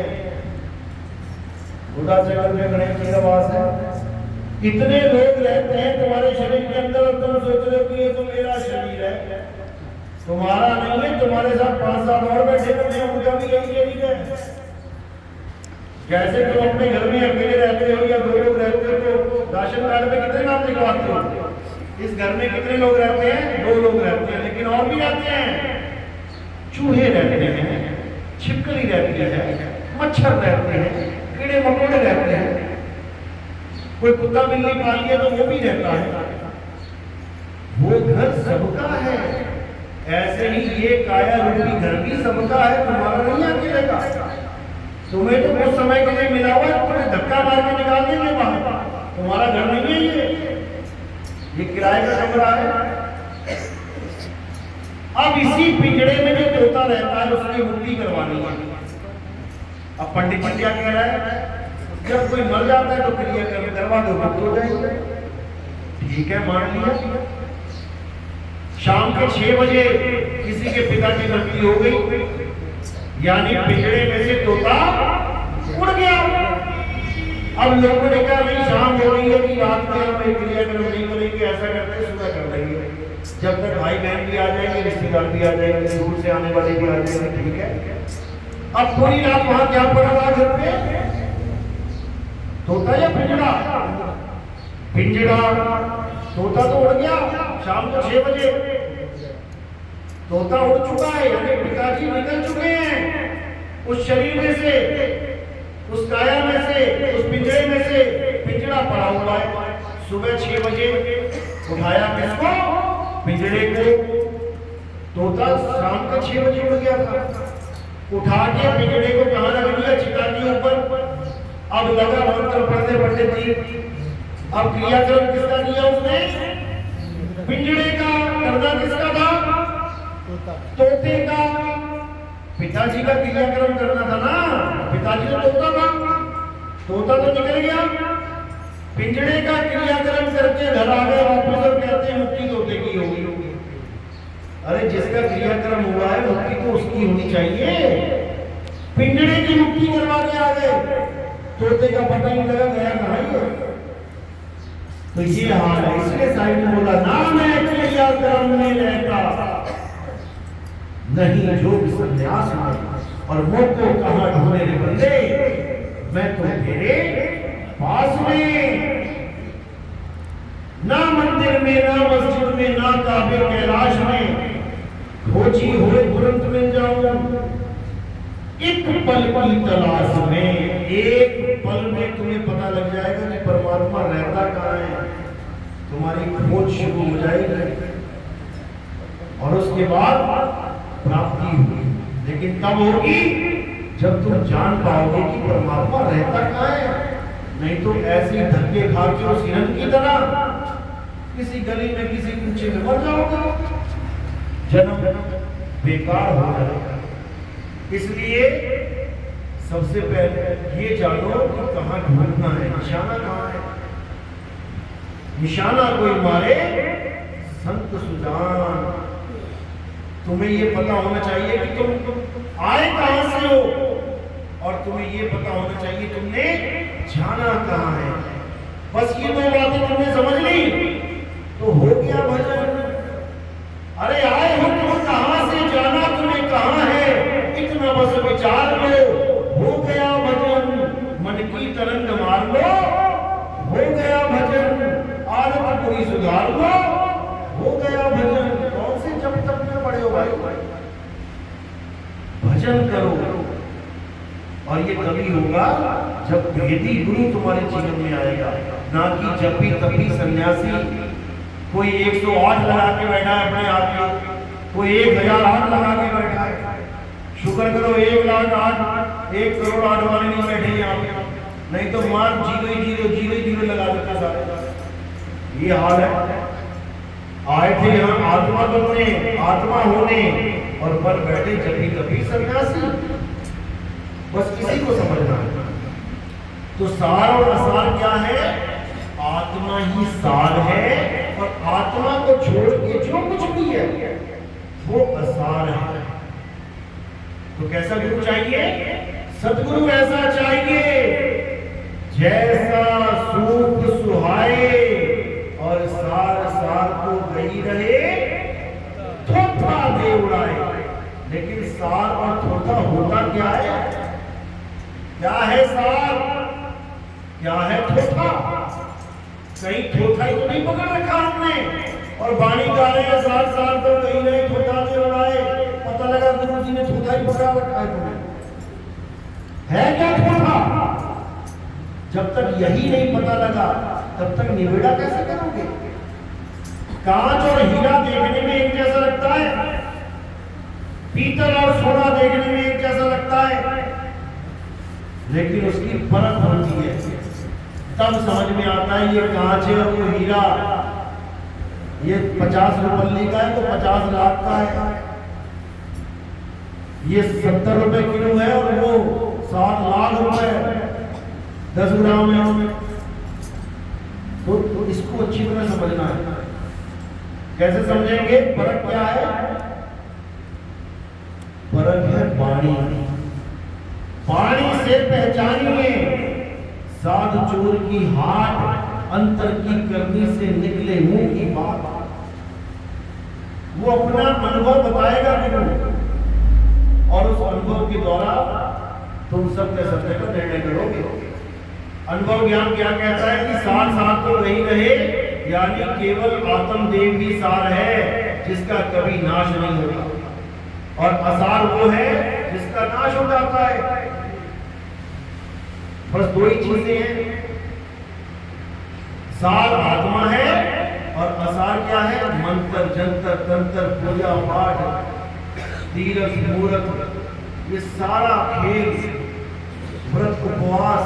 उदा जगत में गणेश जी का वास है। कितने लोग रहते हैं तुम्हारे शरीर के अंदर और तुम सोच रहे हो कि ये तो मेरा शरीर है? तुम्हारा नहीं है, तुम्हारे साथ 5-7 और बैठे हुए हैं, उनका भी यही शरीर है। जैसे तुम अपने घर में अकेले रहते हो या 2 लोग रहते हो तो राशन कार्ड में कितने नाम लिखवाते हो? इस घर में कितने लोग रहते हैं? 2 लोग रहते हैं, लेकिन और भी रहते हैं। चूहे रहते हैं, छिपकली रहती है, मच्छर रहते हैं, कीड़े मकोड़े रहते हैं, कोई कुत्ता बिल्ली पाल लिया तो वो भी रहता है। वो घर सबका है। ऐसे ही ये काया रूपी घर भी सबका है, तुम्हारा नहीं अकेले का। तुम्हें तो कुछ समय के लिए मिला हुआ है, तुम्हें धक्का मार के निकाल देंगे बाहर। तुम्हारा घर नहीं है, ये किराए का कमरा है। अब इसी पिंजरे में जो तोता रहता है उसकी मुक्ति करवानी है। अब पंडित जी क्या कह रहा है, जब कोई मर जाता है तो क्रियाक्रम करवा दो, मुक्त हो जाएंगे। ठीक है, मान लिया। शाम के 6 बजे किसी के पिता की मृत्यु हो गई, यानी पिंजरे में से तोता उड़ गया। अब लोगों ने कहा नहीं, शाम हो रही है कि रात में हम क्रियाक्रम नहीं करेंगे, ऐसा करते हैं सुबह कर लेंगे, जब तक भाई बहन भी आ जाएंगे, रिश्तेदार भी आ जाएंगे, दूर से आने वाले भी आ जाएंगे। ठीक है, अब पूरी रात वहां क्या पड़ा रहा घर पे, तोता या पिंजरा? पिंजरा। तोता तो उड़ गया शाम को 6 बजे, तोता उड़ चुका है, यानी पिताजी निकल चुके हैं उस शरीर में से, उस काया में से, उस पिंजरे में से। पिंजरा पड़ा हुआ है। सुबह 6 बजे उठाया किसको? पिंजरे को। तोता शाम के 6 बजे उड़ गया था, उठा के पिंजरे को कहां रख दिया? चिता के ऊपर। अब लगा मंत्र पढ़ने पंडित जी, अब क्रियाक्रम किसका दिया उसने? पिंजरे का। करना किसका था? तोते का। पिताजी का क्रियाक्रम करना था ना, पिताजी तो तोता था, तोता तो निकल गया। पिंजरे का क्रियाक्रम करके घर आ गए वापस और कहते हैं मुक्ति तोते की होगी। अरे जिसका क्रियाक्रम हुआ है मुक्ति तो उसकी होनी चाहिए, पिंजरे की मुक्ति करवा के आ गए, तोते का पता नहीं लगा गया कहां है। तो ये हाल है। इसलिए साहिब ने बोला ना मैं क्रियाक्रम में रहता नहीं, योग संन्यास में और मुझ को कहां ढूंढे रे बंदे, मैं तो तेरे पास में। ना मंदिर में, ना मस्जिद में, ना काबे कैलाश में, खोजी हुए तुरंत मिल जाऊं। एक पल की तलाश में, एक पल में तुम्हें पता लग जाएगा कि परमात्मा रहता कहां है, तुम्हारी खोज शुरू हो जाएगी और उसके बाद प्राप्ति होगी। लेकिन कब होगी? जब तुम जान पाओगे कि परमात्मा रहता कहां है। नहीं तो ऐसे धक्के खा के उस हिरण की तरह किसी गली में, किसी कूचे में मर जाओगे, जन्म बेकार हो जाएगा। इसलिए सबसे पहले ये जानो कि कहां ढूंढना है, निशाना कहां है। निशाना कोई मारे संत सुजान। तुम्हें ये पता होना चाहिए कि तुम आए कहां से हो और तुम्हें ये पता होना चाहिए तुमने जाना कहां है। बस ये 2 बातें तुमने समझ ली तो हो गया भजन। अरे आए हो तुम कहां से, जाना तुम्हें कहां है, इतना बस विचार लो, हो गया भजन। मन की तरंग मार लो, हो गया भजन। आदत पूरी सुधार लो, हो गया भजन। कौन से जब तक में पड़े हो भाई? भजन करो। और ये तभी होगा जब भेदी गुरु तुम्हारे जीवन में आएगा, ना कि जपी तपी सन्यासी। कोई 108 लगा के बैठा है अपने आप में, कोई 1008 लगा के बैठा है। शुक्र करो 1,08,000 1 करोड़ 8 वाले नहीं बैठे यहाँ पे, नहीं तो मार 0 लगा देता सारे। ये हाल है। आए थे यहाँ आत्मा बनने, आत्मा होने, और पर बैठे जपी तपी सन्यासी। बस किसी को समझना है। तो सार और असार क्या है? आत्मा ही सार है और आत्मा को छोड़ के जो कुछ भी है वो असार है। तो कैसा गुरु चाहिए? सतगुरु ऐसा चाहिए जैसा सूख सुहाए और सार सार को गई रहे, थोथा दे उड़ाए। लेकिन सार और थोथा होता क्या है? क्या है सार, क्या है थोथा? कहीं थोथा ही तो नहीं पकड़ रखा हमने और बाणी गा रहे हैं 7 साल तो कहीं नहीं थोथा दे उड़ाए। पता लगा गुरु जी ने थोथा ही पकड़ा रखा है तुम्हें। है क्या थोथा? जब तक यही नहीं पता लगा तब तक निवेड़ा कैसे करोगे? कांच और हीरा देखने में एक जैसा लगता है, पीतल और सोना देखने में एक जैसा लगता है, लेकिन उसकी परख होती है, तब समझ में आता है ये कांच है और वो हीरा। ये 50 रुपये का है तो 50 लाख का है, ये 70 रुपए किलो है और वो 7 लाख रुपए 10 ग्राम में। तो इसको अच्छी तरह समझना है। कैसे समझेंगे? फर्क क्या है? फर्क है वाणी। वाणी से पहचानिए। साधु चोर की हाट, अंतर की करनी से निकले मुंह की बात। वो अपना अनुभव बताएगा गुरु, और उस अनुभव के द्वारा तुम सत्य सत्य का निर्णय करोगे। अनुभव ज्ञान क्या कहता है कि सार सार तो नहीं रहे, यानी केवल आत्मदेव ही सार है जिसका कभी नाश नहीं होता, और असार वो है जिसका नाश हो जाता है। बस दो ही चीजें हैं, सार आत्मा है और असार क्या है? मंत्र जंतर तंत्र पूजा पाठ तीर्थ मूर्त, ये सारा खेल व्रत उपवास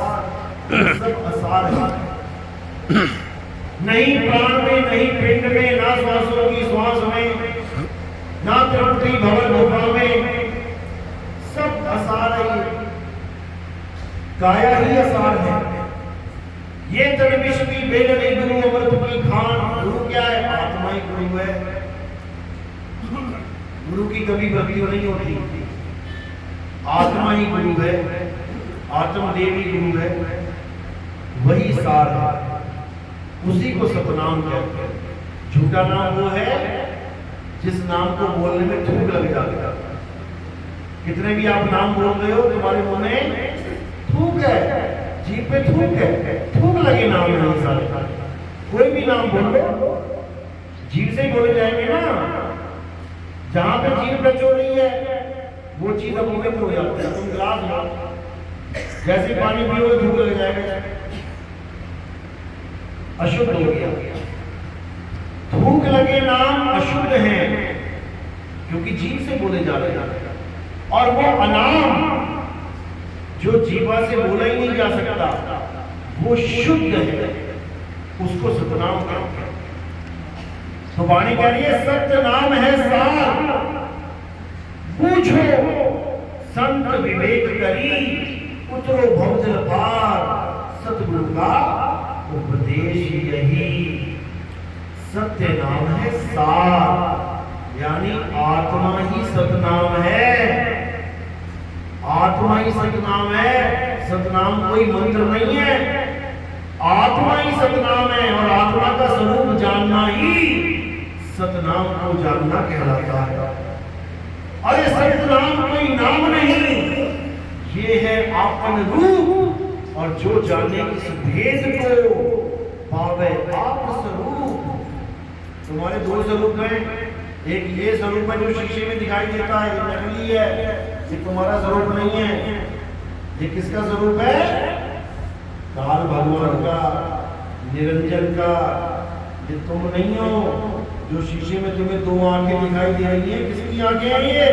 सब असार है। नहीं प्राण में, नहीं पिंड में, ना श्वासों की श्वास में, ना त्रिपुटी भवन गुफा में, सब असार है। काया ही असार है। ये तन विश्वी बेलनी गुरु अमृत की खान। गुरु क्या है? आत्मा ही गुरु है। गुरु की कभी भक्ति नहीं होती, आत्मा ही गुरु है, आत्मदेव ही गुरु है, वही सार है, उसी को सतनाम कहते हैं। झूठा नाम वो है जिस नाम को बोलने में थूक लग जाता है। कितने भी आप नाम बोल रहे हो, तुम्हारे मुंह में थूक है, जीभ पे थूक है, थूक लगे नाम में सारे। कोई भी नाम बोल लो, जीभ से ही बोले जाएंगे ना। जहां पे जीभ टच हो रही है वो चीज अपवित्र हो जाती है। तुम गिलास लो, जैसे पानी पियोगे थूक लग जाएगा, अशुद्ध हो गया। थूक लगे नाम अशुद्ध है, क्योंकि जीभ से बोले जा रहे हैं। और वो अनाम जो जीवा से बोला ही नहीं जा सकता, वो शुद्ध है, उसको सतनाम कहते हैं। तो वाणी कह रही है सत्य नाम है सार, पूछो संत विवेक करी, उतरो भवजल पार, सतगुरु का उपदेश यही। सत्य नाम है सार, यानी आत्मा ही सतनाम है, आत्मा ही सतनाम है। सतनाम कोई मंत्र नहीं है, आत्मा ही सतनाम है, और आत्मा का स्वरूप जानना ही सतनाम को जानना कहलाता है। अरे सतनाम कोई नाम नहीं, ये है आपन रूप, और जो जाने इस भेद को पावे आप स्वरूप। तुम्हारे दो स्वरूप हैं, एक ये स्वरूप है जो शीशे में दिखाई देता है, ये नकली है, ये तुम्हारा स्वरूप नहीं है। ये किसका स्वरूप है? काल भगवान का, निरंजन का। ये तुम नहीं हो। जो शीशे में तुम्हें दो आंखें दिखाई दे रही है, किसकी आंखें हैं ये?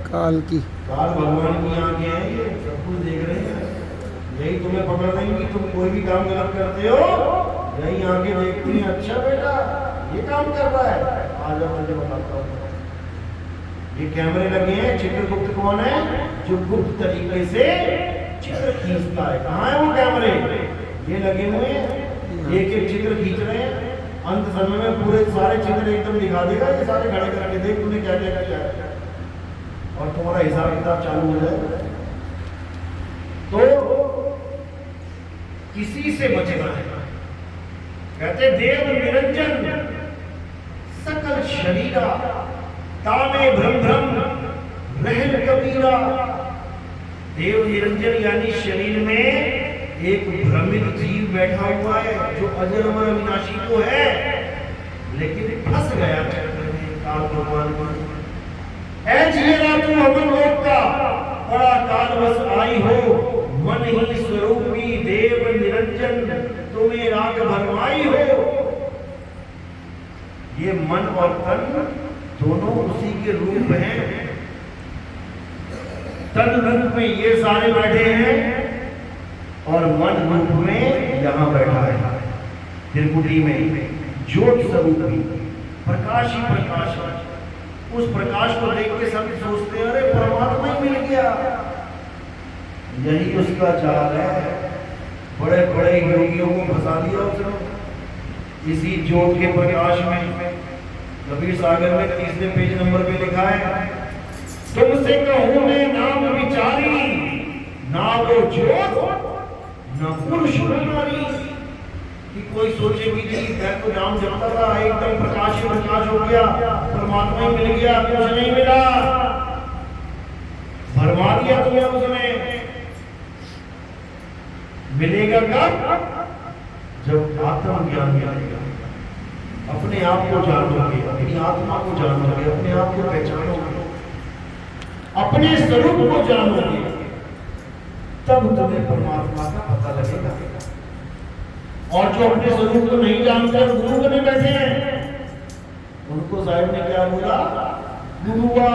काल की, काल भगवान की आंखें हैं। ये सब कुछ देख रहे हैं, यही तुम्हें पकड़ लेंगी। तुम कोई भी काम गलत करते हो, यही आंखें देखती हैं, अच्छा बेटा ये काम कर रहा है, आज अब मुझे बताता हूँ। ये कैमरे लगे हैं। चित्रगुप्त कौन है? जो गुप्त तरीके से चित्र खींचता है। कहाँ है वो कैमरे? ये लगे हुए हैं, एक एक चित्र खींच रहे हैं। अंत समय में पूरे सारे चित्र एकदम दिखा देगा, ये सारे खड़े करके देख तूने क्या क्या किया है, और तुम्हारा हिसाब किताब चालू हो जाएगा। तो किसी से बचना है। कहते देव निरंजन सकल शरीरा, तामे भ्रम भ्रम रहन कबीरा। देव निरंजन यानी शरीर में एक भ्रमित जीव बैठा हुआ है, जो अजर अमर अविनाशी तो है, लेकिन फंस गया चक्कर में काल भगवान में। ऐ जियरा तू अमर लोक का, बड़ा कालवश आई हो, मन ही स्वरूपी देव निरंजन तुम्हें राग भरमाई हो। ये मन और तन दोनों उसी के रूप हैं। तन रूप में ये सारे बैठे हैं, और मन रूप में यहां बैठा है त्रिपुटी में ज्योत स्वरूप भी, प्रकाश ही प्रकाश है। उस प्रकाश को देख के सब सोचते हैं अरे परमात्मा ही मिल गया। यही उसका चाल है। बड़े बड़े योगियों को फंसा दिया उसने इसी ज्योत के प्रकाश में। कबीर सागर में 30वें पेज नंबर पे लिखा है, तुमसे कहूं मैं नाम विचारी, ना वो ज्योत न पुरुष न नारी। कि कोई सोचे भी नहीं, मैं तो नाम जपता था, एकदम प्रकाश ही प्रकाश हो गया, परमात्मा ही मिल गया, कुछ नहीं मिला, भरमा दिया तुम्हें उसने। मिलेगा कब? जब आत्मज्ञान मिलेगा, अपने आप को जानोगे, अपनी आत्मा को जानोगे, अपने आप को पहचानोगे, अपने स्वरूप को जानोगे, तब तुम्हें परमात्मा का पता लगेगा। और जो अपने स्वरूप को नहीं जानते गुरु बने बैठे हैं, उनको साहिब ने क्या बोला? गुरुआ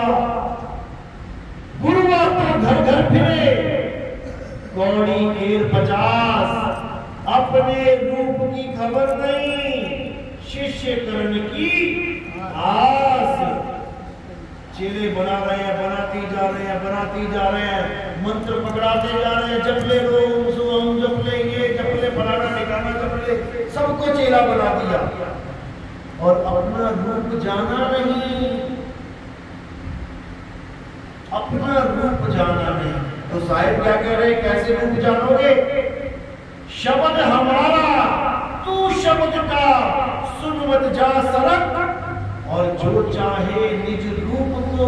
गुरुआ तो घर घर फिरे, कौड़ी केर 50, अपने रूप की खबर नहीं, शिष्य करण की आस। चेले बना रहे हैं, बनाती जा रहे हैं, बनाती जा रहे हैं, मंत्र पकड़ाते जा रहे हैं, जपले रोम सुम, जपले ये, जपले फलाना ठिकाना, जपले, सबको चेला बना दिया और अपना रूप जाना नहीं, अपना रूप जाना नहीं। तो साहिब क्या कह रहे, कैसे रूप जानोगे? शब्द हमारा तू शब्द का, सुन मत जा सरक, और जो चाहे निज रूप को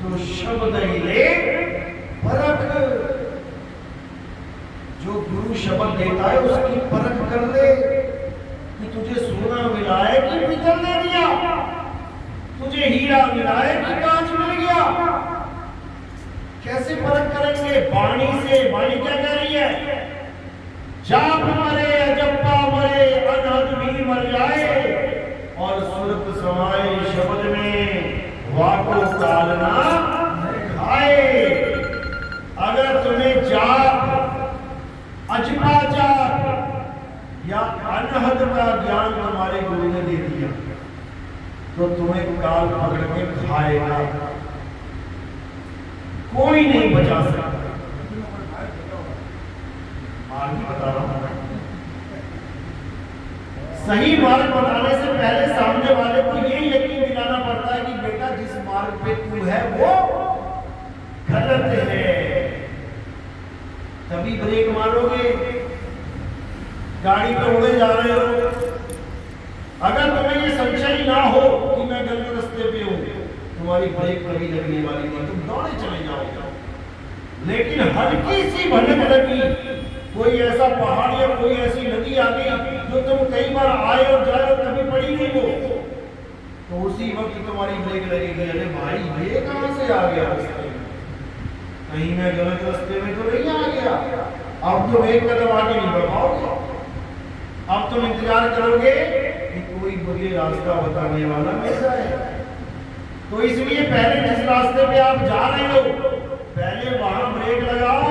तो शब्द ही ले परख। जो गुरु शब्द देता है उसकी परख कर ले कि तुझे सोना मिला है कि पीतल दे दिया, तुझे हीरा मिला है कि कांच मिल गया। कैसे परख करेंगे? वाणी से। वाणी क्या कह रही है? जाप मरे अजप्पा मरे, अनहद भी मर जाए, और सुरत समाए शब्द में, वाको कालना खाए। अगर तुम्हें जाप, अजपा जाप या अनहद का ज्ञान तुम्हारे गुरु ने दे दिया, तो तुम्हें काल पकड़ के खाएगा, कोई नहीं बचा सकता। मार्ग बता रहा हूं, सही मार्ग बताने से पहले सामने वाले को ये यकीन दिलाना पड़ता है कि बेटा जिस मार्ग पे तू है वो गलत है, तभी ब्रेक मारोगे। गाड़ी पे उड़े जा रहे हो, अगर तुम्हें ये संशय ना हो कि मैं गलत रास्ते पे हूं, तुम्हारी ब्रेक कभी लगने वाली नहीं, तुम दौड़े चले जाओगे। लेकिन हल्की सी भनक लगी, कोई ऐसा पहाड़ या कोई ऐसी नदी आ गई जो तुम कई बार आए और जाए और कभी पड़ी नहीं हो, तो उसी वक्त तुम्हारी ब्रेक लगेगी। अरे भाई ये कहां से आ गया रास्ते में, कहीं मैं गलत रास्ते में तो नहीं आ गया। अब तुम एक कदम आगे नहीं बढ़ पाओगे, अब तुम इंतजार करोगे कि कोई मुझे रास्ता बताने वाला मिल जाए। तो इसलिए पहले जिस रास्ते पे आप जा रहे हो, पहले वहां ब्रेक लगाओ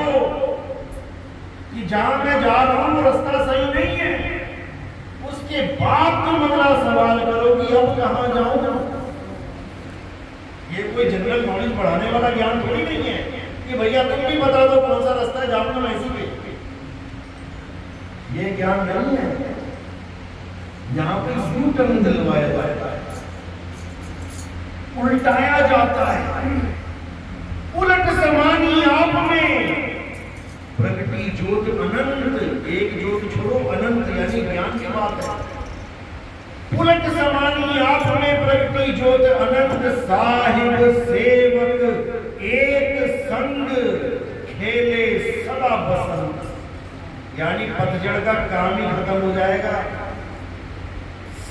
कि जहां मैं जा रहा हूं वो रास्ता सही नहीं है। उसके बाद तुम अगला सवाल करो कि अब कहां जाऊं। ये कोई जनरल नॉलेज बढ़ाने वाला ज्ञान थोड़ी नहीं है कि भैया तुम भी बता दो कौन सा रास्ता है, जाऊंगा मैं इसी पे। ये ज्ञान नहीं है। यहां पे यू टर्न दिलवाया जाता है, उल्टाया जाता है। उलट समानी आप में प्रगति ज्योत अनंत, एक ज्योत छोड़ो अनंत, यानी ज्ञान की बात है। उलट समानी आप में प्रगति ज्योत अनंत, साहिब सेवक एक संग, खेले सदा बसंत। यानी पतझड़ का काम ही खत्म हो जाएगा,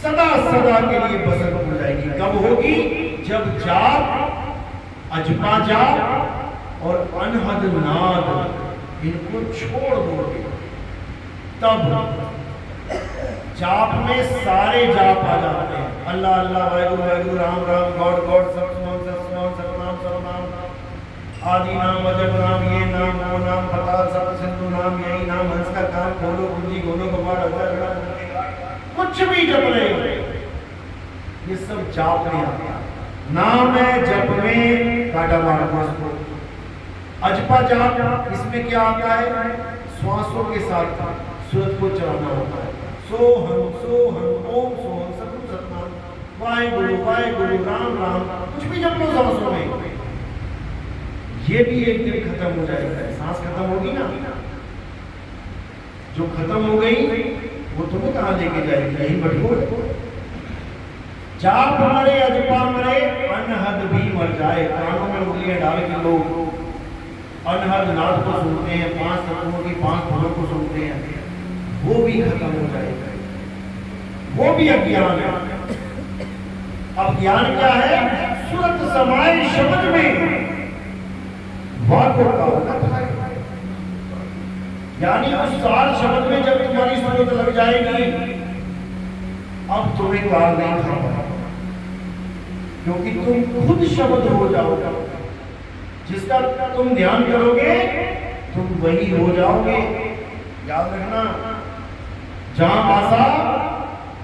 सदा सदा के लिए बसंत हो जाएगी। कब होगी? जब जाप, अजपा जाप और अनहद नाद इनको छोड़ दोगे, तब जाप में सारे जाप आ जाते हैं। अल्लाह अल्लाह, वाहिगुरु वाहिगुरु, राम राम, गॉड गॉड, सतनाम सतनाम, सतनाम सतनाम, आदि नाम, अजब नाम, ये नाम वो नाम, पताल सत सिंधु नाम, यही नाम, हंस का कान खोलो, कुंजी खोलो, कपाट अगर कुछ भी जप रहे हो, ये सब जाप में आता है। नाम है जप में काटा मारना, अजपा जाप, इसमें क्या आता है? श्वासों के साथ सूरत को चलाना होता है। सोहम सोहम ओम सोहम सतनाम सतनाम, वाहेगुरु राम राम, कुछ भी जप लो सांसों में। ये भी एक दिन खत्म हो जाएगा। सांस खत्म होगी ना, जो खत्म हो गई वो तुम्हें कहाँ लेके जाएगी? यही बैठो। जाप मरे अजपा मरे, अनहद भी मर जाए। कानों में उंगलियां डाल के लोग अनहद नाद को सुनते हैं, 5 तत्वों की 5 धुनों को सुनते हैं, वो भी खत्म हो जाएगा। वो भी अज्ञान है। अब ज्ञान क्या है? सूरत समाये शब्द में वाको का, यानी उस सार शब्द में जब तुम्हारी सूरत लग जाएगी, अब तुम्हें काल नहीं खाओगे, क्योंकि तुम खुद शब्द हो जाओगे। जिसका तुम ध्यान करोगे तुम वही हो जाओगे। याद रखना, जहां आशा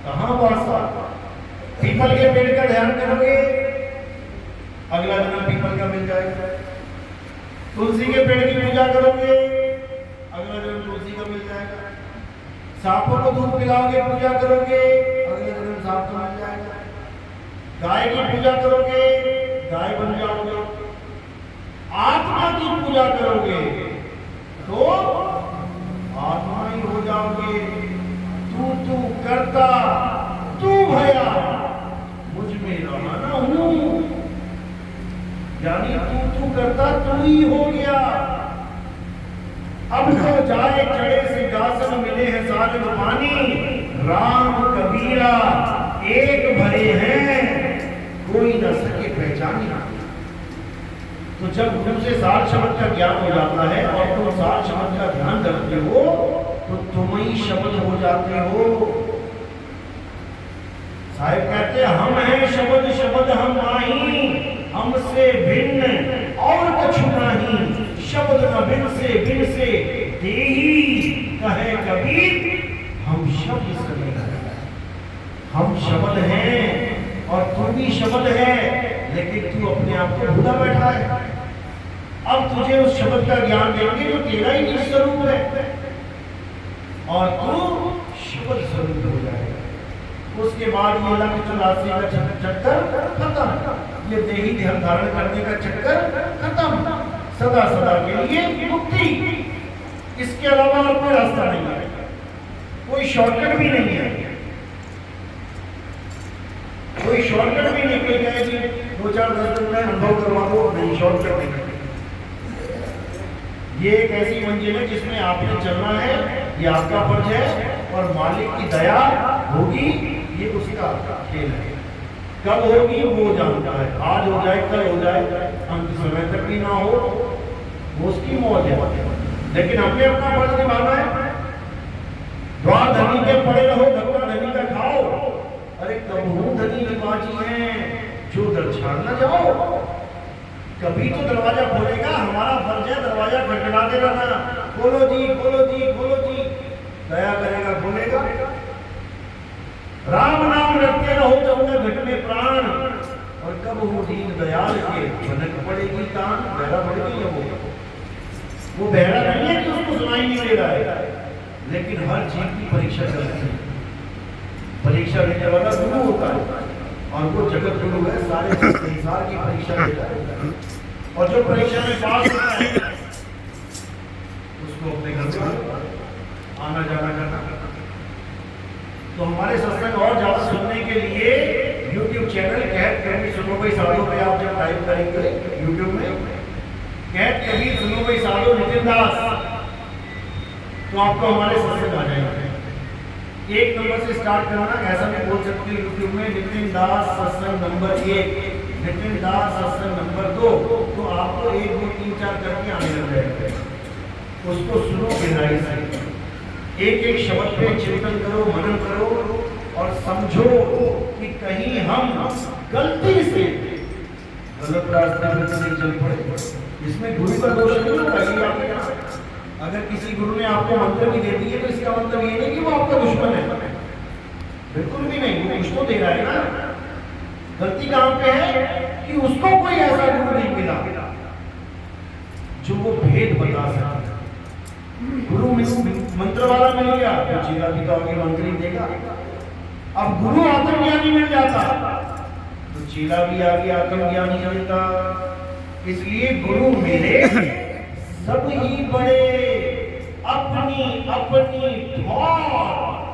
तहां वासा। पीपल के पेड़ का ध्यान करोगे, अगला जन्म पीपल का मिल जाएगा। तुलसी के पेड़ की पूजा करोगे, अगला जन्म तुलसी का मिल जाएगा। सांपों को दूध पिलाओगे, पूजा करोगे, अगला जन्म सांप का मिल जाएगा। गाय की पूजा करोगे, गाय बन जाओगे। आत्मा की पूजा करोगे तो आत्मा ही हो जाओगे। तू करता, तू भया, मुझ में रहा ना हूं, यानी तू करता तू ही हो गया। अब तो जाए चढ़े सिंहासन, मिले हैं सारे पानी, राम कबीरा एक भरे हैं, कोई न सके पहचानी। तो जब तुमसे सार शब्द का ज्ञान हो जाता है और तुम सार शब्द का ध्यान करते हो तो तुम ही शब्द हो जाते हो। साहिब कहते हैं हम हैं शब्द, शब्द हम नाही, हमसे भिन्न और कछु नहीं। शब्द न बिन से देही, कहे कबीर हम शब्द सभी। हम शब्द हैं और तू भी शब्द है, लेकिन तू अपने आप को भूला बैठा है। अब तुझे उस शब्द का ज्ञान देंगे जो तेरा ही निज स्वरूप है, और तू शब्द स्वरूप हो जाएगा। उसके बाद ये लक्ष्य 84 का चक्कर खत्म, ये देही ध्यान धारण करने का चक्कर खत्म, सदा सदा के लिए मुक्ति। इसके अलावा और कोई रास्ता नहीं है, कोई शॉर्टकट भी नहीं है। कोई शॉर्टकट भी नहीं। कोई कहे कि 2-4-10 दिन में अनुभव करवा दो, नहीं, शॉर्टकट नहीं। ये एक ऐसी मंजिल है जिसमें आपने चलना है, ये आपका फर्ज है, और मालिक की दया होगी, ये उसका खेल है। कब होगी वो जानता है, आज हो जाए कल हो जाए, अंत समय तक भी ना हो, वो उसकी मौज है। लेकिन हमने अपना फर्ज निभाना है। द्वार धनी के पड़े रहो, धक्का धनी का खाओ। अरे कबहू धनी निवाजी है जो दर छाड़ न जाओ। कभी तो दरवाजा खोलेगा, हमारा फर्ज है दरवाजा खटखटाते रहना, खोलो जी खोलो जी खोलो जी, दया करेगा खोलेगा। राम नाम रखते रहो जब तक घट में प्राण, और कब हो दीन दयाल के भनक पड़ेगी कान। बहरा पड़ गई है वो बहरा नहीं है कि उसको सुनाई नहीं दे रहा है, लेकिन हर चीज की परीक्षा करती है। परीक्षा लेने वाला गुरु होता है, और वो जगत गुरु है, सारे संसार की परीक्षा लेता है। और जो परीक्षा में पास होता है उसको अपने घर में आना जाना करना। तो हमारे सत्संग और ज्यादा सुनने के लिए YouTube चैनल कहत कबीर सुनो भाई साधो पे आप जब टाइप करेंगे YouTube में कहत कबीर सुनो भाई साधो नितिन दास, तो आपको हमारे सत्संग आ जाएंगे। 1 नंबर से स्टार्ट करना, ऐसा भी बोल सकते हैं यूट्यूब में नितिन दास सत्संग नंबर 1, नितिन दास सत्संग नंबर 2, तो आपको 1 2 3 4 करके आने लग जाएगा। उसको सुनो गहराई से, एक एक शब्द पे चिंतन करो, मनन करो, और समझो कि कहीं हम गलती से गलत रास्ते पर नहीं चल पड़े। इसमें गुरु का दोष नहीं होगा। ये आपके अगर किसी गुरु ने आपको मंत्र भी दे दी है तो इसका मतलब ये नहीं कि वो आपका दुश्मन है, बिल्कुल भी नहीं। वो कुछ तो दे रहा है ना। गलती कहां पे है कि उसको कोई ऐसा गुरु नहीं मिला जो वो भेद बता सके। गुरु मंत्र वाला मिल गया तो चेला भी तो आगे मंत्र ही देगा। अब गुरु आत्मज्ञानी मिल जाता तो चेला भी आगे आत्मज्ञानी बनता। इसलिए गुरु मिले सब ही बड़े, अपनी अपनी ठौर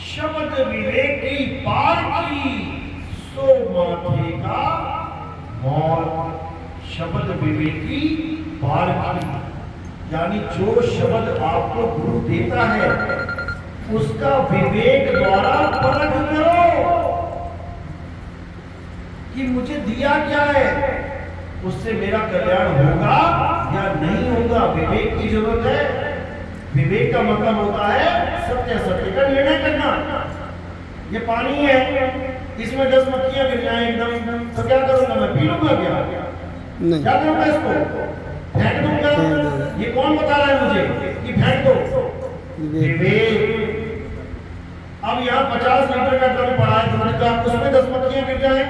शब्द विवेकी पार की, सो माथे का मौत। शब्द विवेकी पार की, यानी जो शब्द आपको गुरु देता है उसका विवेक द्वारा परख करो कि मुझे दिया क्या है, उससे मेरा कल्याण होगा या नहीं होगा। विवेक की जरूरत है। विवेक का मतलब होता है सत्य सत्य का निर्णय करना। ये पानी है, इसमें 10 मक्खियां गिर जाएं एकदम, तो क्या करूंगा मैं? पी लूंगा क्या? नहीं। क्या करूंगा इसको? फेंक दूंगा? ये कौन बता रहा है मुझे कि फेंक दो? विवेक। अब यहाँ 50 लीटर का ड्रम पड़ा है दूध का, उसमें 10 मक्खियां गिर जाए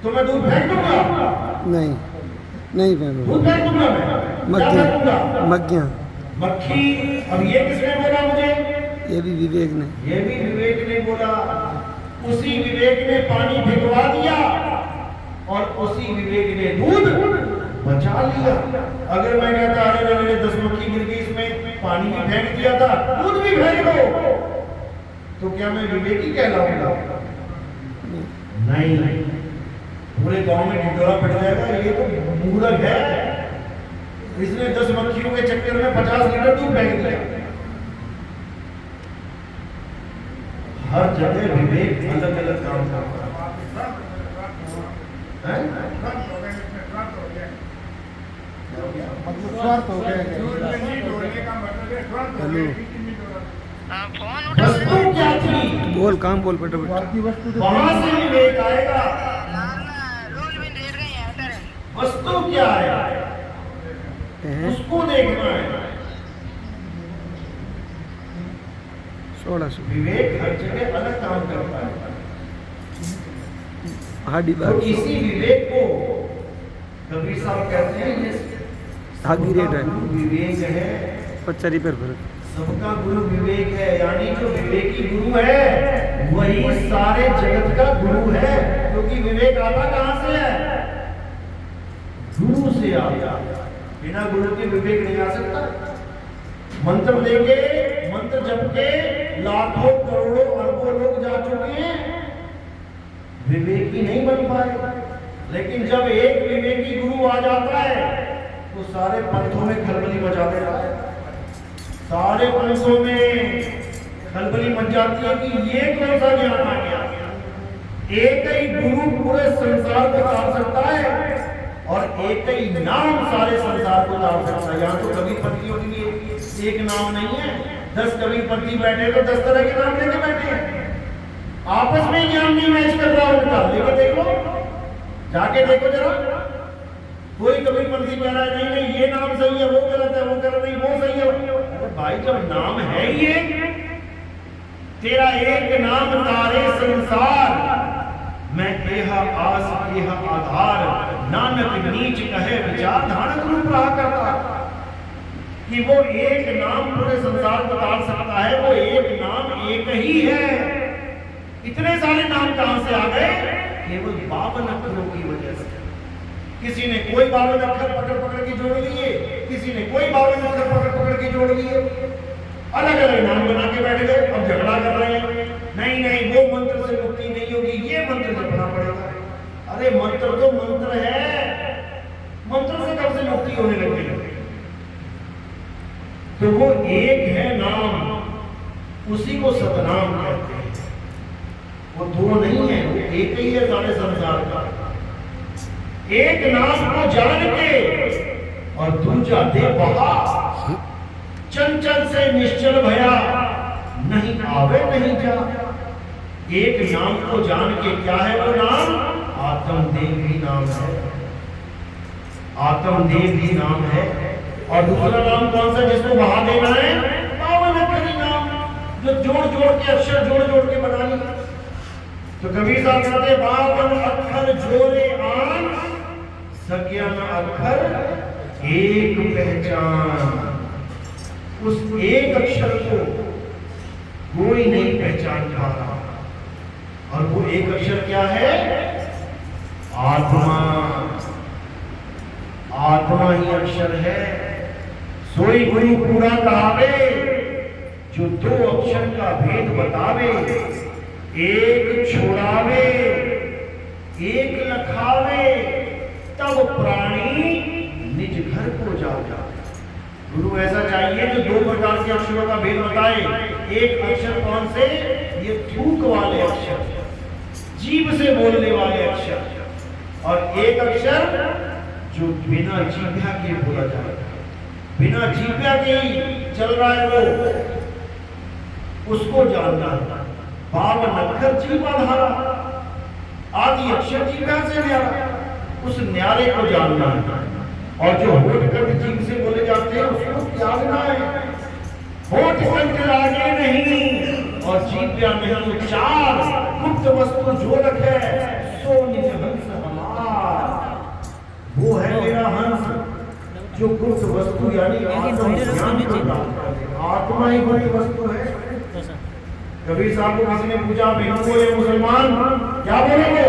तो मैं दूध फेंक दूंगा? नहीं, नहीं फेंक दूध फेंक दूंगा मैं? क्या फेंकूंगा? मक्खियाँ। मक्खी। अब ये किसने बोला मुझे? ये भी विवेक ने। ये भी विवेक ने बोला। उसी विवेक ने पानी भिगवा दिया और उसी विवेक ने दूध बचा लिया। अगर मैं कहता अरे मेरे 10 मक्खी गिर गई, इसमें पानी भी फेंक दिया था, दूध भी फेंक दो, तो क्या मैं विवेकी कहलाऊंगा? नहीं। पूरे गांव में ढिंडोरा पड़ जाएगा, ये तो मूर्ख है, इसने 10 मक्खियों के चक्कर में 50 लीटर दूध फेंक दिया। हर जगह विवेक अलग अलग काम करता है। वस्तु क्या थी? बोल, काम बोल बेटा बेटा। वहां से विवेक आएगा। वस्तु क्या है उसको देखना है। 1600 विवेक हर जगह अलग काम करता है। हाडी तो बात इसी विवेक को कबीर साहब कहते हैं ये धागी रेट है विवेक है। 50 रुपये फर्क। सबका गुरु विवेक है, यानी जो विवेकी गुरु है वही सारे जगत का गुरु है। क्योंकि विवेक आता कहां से है? गुरु से आता। बिना गुरु के विवेक नहीं आ सकता। मंत्र लेके, मंत्र जप के लाखों करोड़ों अरबों लोग जा चुके हैं, विवेकी नहीं बन पाए। लेकिन जब एक विवेकी गुरु आ जाता है तो सारे पंथों में खलबली मचा देता है। सारे पंथों में खलबली मच जाती है कि ये कौन सा ज्ञान आ गया। एक ही गुरु पूरे संसार को तार सकता है और एक ही नाम सारे संसार को तार सकता है। यहाँ तो कबीरपंथियों के लिए एक नाम नहीं है, 10 कबीरपंथी बैठे तो 10 तरह के नाम लेके बैठे हैं। आपस में ज्ञान नहीं मैच कर रहा उनका। लेके देखो, जाके देखो जरा। कोई कबीरपंथी कह रहा है नहीं नहीं ये नाम सही है, वो गलत है, वो कह रहा नहीं वो सही है। अरे भाई जब नाम है ये, तेरा एक नाम तारे संसार, मैं केहा आस केहा आधार, नानक नीच कहे विचार धानक रूप रहा करता। कि वो एक नाम पूरे संसार को तार सकता है, वो एक नाम एक ही है। इतने सारे नाम कहां से आ गए? केवल 52 अक्षरों की वजह से। किसी ने कोई 52 अक्षर पकड़ पकड़ के जोड़ लिए, किसी ने कोई 52 अक्षर पकड़ पकड़ के जोड़ लिए, अलग अलग नाम बना के बैठ गए। अब झगड़ा कर रहे हैं, नहीं नहीं वो मंत्र से मुक्ति नहीं होगी, ये मंत्र जपना पड़ेगा। अरे मंत्र तो मंत्र है, मंत्र से कब से मुक्ति होने लगी? तो वो एक है नाम, उसी को सतनाम कहते हैं। वो दो नहीं है, वो एक ही है सारे संसार का। एक नाम को जान के और दूजा दे बहा, चंचल से निश्चल भया, नहीं आवे नहीं जा। एक नाम को जान के, क्या है वो नाम? आत्मदेव ही नाम है। आत्मदेव ही नाम है। और दूसरा नाम कौन सा जिसको बहा देना है? पावन अक्षरी नाम, जो जोड़ जोड़ के अक्षर जोड़ जोड़ के बना लिया। तो कबीर साहब कहते हैं 52 अक्षर जोड़े आन, सज्ञान अक्षर एक पहचान। उस एक अक्षर को कोई नहीं पहचान पा रहा, और वो एक अक्षर क्या है? आत्मा। आत्मा ही अक्षर है। सोई गुरु पूरा कहावे, जो दो अक्षर का भेद बतावे। एक छोड़ावे एक लखावे, तब प्राणी निज घर को जाओ। गुरु ऐसा चाहिए जो दो प्रकार के अक्षरों का भेद बताए। एक अक्षर कौन से? ये थूक वाले अक्षर, जीभ से बोलने वाले अक्षर, और एक अक्षर जो बिना जीभ्या के बोला जाए, बिना जीभ्या के ही चल रहा है वो, उसको जानना है। 52 अक्षर जीवा धारा, आदि अक्षर जीभ्या से न्यारा, उस न्यारे को जानना है। और जो होठ कंठ जीभ से बोले जाते हैं उसको त्यागना है। होठ कंठ लागे नहीं और जीभ्या नहीं, तो चार गुप्त वस्तु जो रखे सो निज हंस हमार। वो है मेरा हंस जो गुप्त वस्तु यानी आत्मा ही गुप्त वस्तु है। कबीर साहब को किसी ने पूछा, हिंदू या मुसलमान, क्या बोलोगे?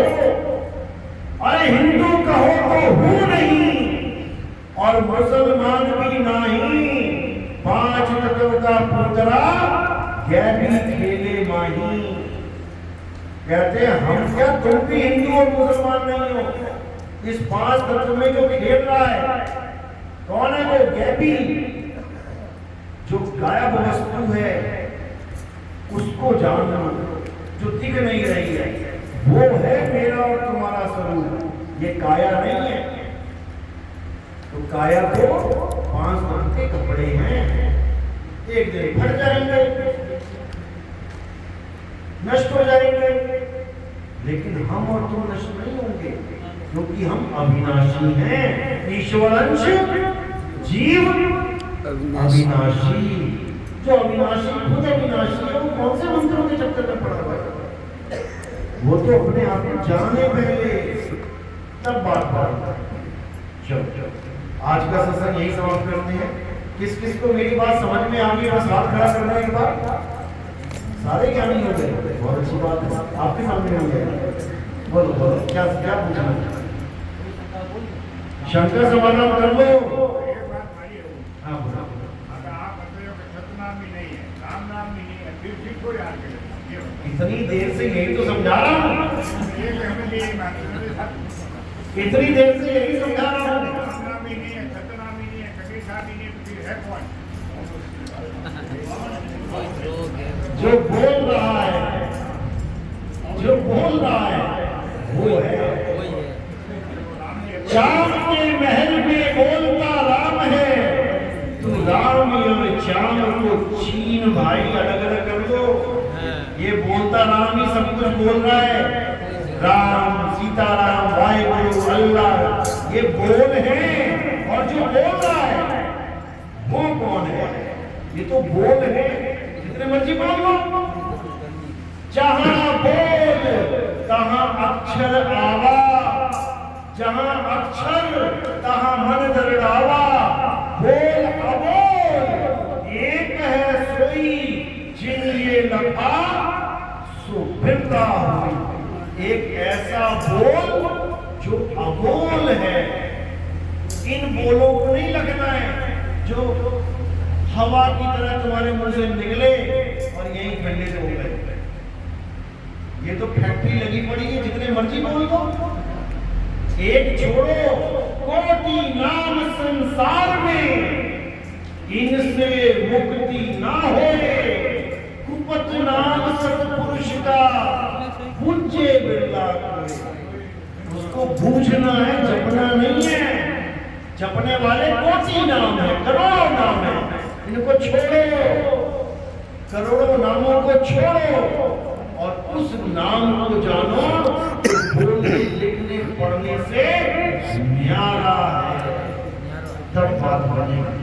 अरे हिंदू कहो तो हूं नहीं और मुसलमान भी नहीं, 5 तत्व का पुतरा गैबी खेले माही। कहते हम क्या, तुम भी हिंदू और मुसलमान नहीं हो। इस 5 तत्व में जो खेल रहा है कौन है? वो गैबी, जो गायब वस्तु है उसको जानना, जो दिख नहीं रही है, वो है मेरा और तुम्हारा स्वरूप, ये काया नहीं है। तो काया को 5 रंग के कपड़े हैं, एक दिन फट जाएंगे, नष्ट हो जाएंगे, लेकिन हम और तुम नष्ट नहीं होंगे, क्योंकि हम अविनाशी हैं। ईश्वर अंश जीव अविनाशी। जो अविनाशी खुद अविनाशी है, वो कौन से मंत्रों के चक्कर में पड़ा हुआ है? वो तो अपने आप को जाने पहले, तब बात बात। चलो आज का सत्संग यही समाप्त करते हैं। किस किस को मेरी बात समझ में आ गई? बस हाथ खड़ा करना एक बार। सारे ज्ञानी हो गए, बहुत अच्छी बात है, आपके सामने हो गया। बोलो बोलो, क्या क्या पूछना? शंकर समाधान कर लो। हाँ बोलो। इतनी देर से यही तो समझा रहा हूँ, इतनी देर से यही समझा रहा हूँ। जो बोल रहा है, जो बोल रहा है वो है। चांद के महल में बोलता राम है, तू राम और चांद को छीन भाई, अलग अलग कर दो। ये बोलता राम ही सब कुछ बोल रहा है। राम, सीताराम, वाहिगुरु, अल्लाह, ये बोल है। और जो बोल रहा है वो कौन है? ये तो बोल है, जितने मर्जी बोल लो। जहां बोल तहां अक्षर आवा, जहां अक्षर तहां मन दरड़ावा। बोल अबोल एक है सोई, जिन ये लखा सो फिरता हुई। एक ऐसा बोल जो अबोल है। इन बोलों को नहीं लगना है जो हवा की तरह तुम्हारे मुंह से निकले और यही ठंडे से हो गए। ये तो फैक्ट्री लगी पड़ी है, जितने मर्जी बोल दो। एक छोड़ो, कोटि नाम संसार में, इनसे मुक्ति ना होए। कुपत नाम सतपुरुष का पूज्य बिरला कोई। उसको बूझना है, जपना नहीं है। जपने वाले कोटि नाम है, करोड़ों नाम है, इनको छोड़ो, करोड़ों नामों को छोड़ो और उस नाम को जानो जो बोलने लिखने पढ़ने से न्यारा है। तब बात बनेगी।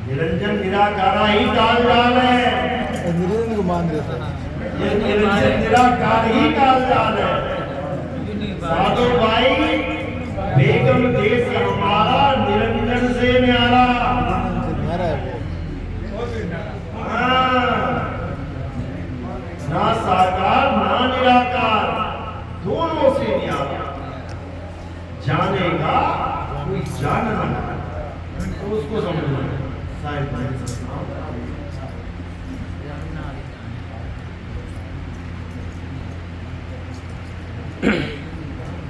निरंजन निराकारा ही काल जाल है। निरंजन को मान देता है, ये निरंजन निराकार ही काल जाल है। साधो भाई बेगम देश हमारा निरंजन से न्यारा। हाँ, ना साकार ना निराकार, दोनों से न्यारा। जानेगा कोई जानना, तो उसको समझना साहिब भाई।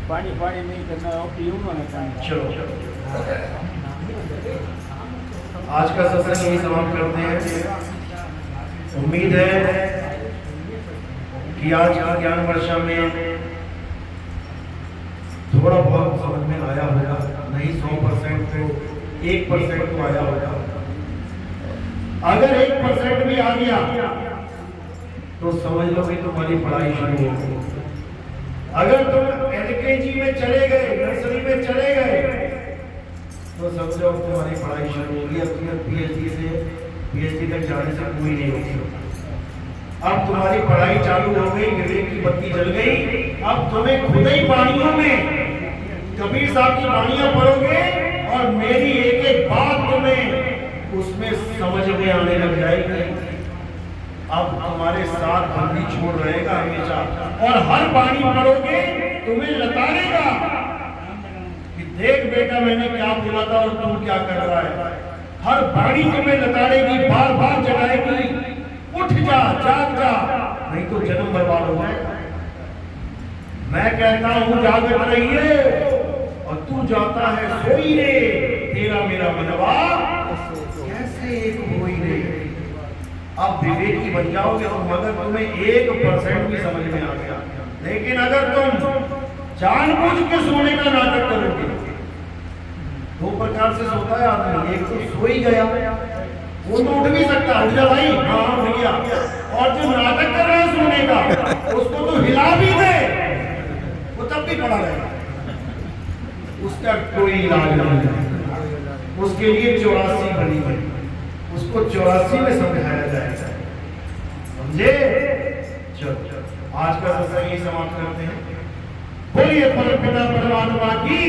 पानी पानी नहीं करना हो, पीऊंगा मैं पानी। चलो आज का सत्संग यही समाप्त करते हैं। उम्मीद है कि आज का ज्ञान वर्षा में थोड़ा बहुत समझ में आया होगा, नहीं 100% तो 1% तो आया होगा। अगर 1% भी आ गया तो समझ लो कि तुम्हारी पढ़ाई शुरू हो गई। अगर तुम एलकेजी में चले गए, नर्सरी में चले गए, तो समझो तुम्हारी पढ़ाई शुरू होगी। अब तुम्हें पीएचडी तक जाने से कोई नहीं होगी। अब तुम्हारी पढ़ाई चालू हो गई, विवेक की बत्ती जल गई। अब तुम्हें खुद ही वाणियों में कबीर साहब की वाणियां पढ़ोगे और मेरी एक एक बात तुम्हें उसमें समझ में आने लग जाएगी। अब तुम्हारे साथ बंदी छोड़ रहेगा हमेशा, और हर वाणी पढ़ोगे तुम्हें लताड़ेगा कि देख बेटा मैंने क्या बोला था और तू क्या कर रहा है। हर वाणी तुम्हें लताड़ेगी, बार बार जगाएगी, उठ जा, जाग जा, नहीं तो जन्म बर्बाद हो जाएगा। मैं कहता हूं जागत रहिए और तू जाता है सोई रे, तेरा मेरा मनवा कैसे एक होई रे। अब विवेकी बन जाओगे तुम अगर तुम्हें 1% भी समझ में आ गया। लेकिन अगर तुम जानबूझ के सोने का नाटक करोगे, दो प्रकार से सोता है आदमी। एक तो सो ही गया, वो तो उठ भी सकता है, उठ जा भाई, हाँ भैया। और जो नाटक कर रहा है सोने का, उसको तो हिला भी दे, वो तब भी पड़ा रहेगा, उसका कोई इलाज नहीं है। उसके लिए 84 बनी है, उसको 84 में समझाया जाएगा। समझे? चलो आज का सत्संग यही समाप्त करते हैं। बोलिए परमपिता परमात्मा की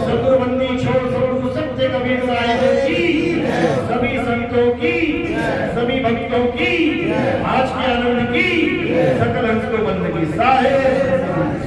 सद्गुरु बंदी छोड़ सद्गुरु सत्य कबीर साहिब की, सभी संतों की, सभी भक्तों की, आज के आनंद की, सकल हंस को बंदगी साहिब।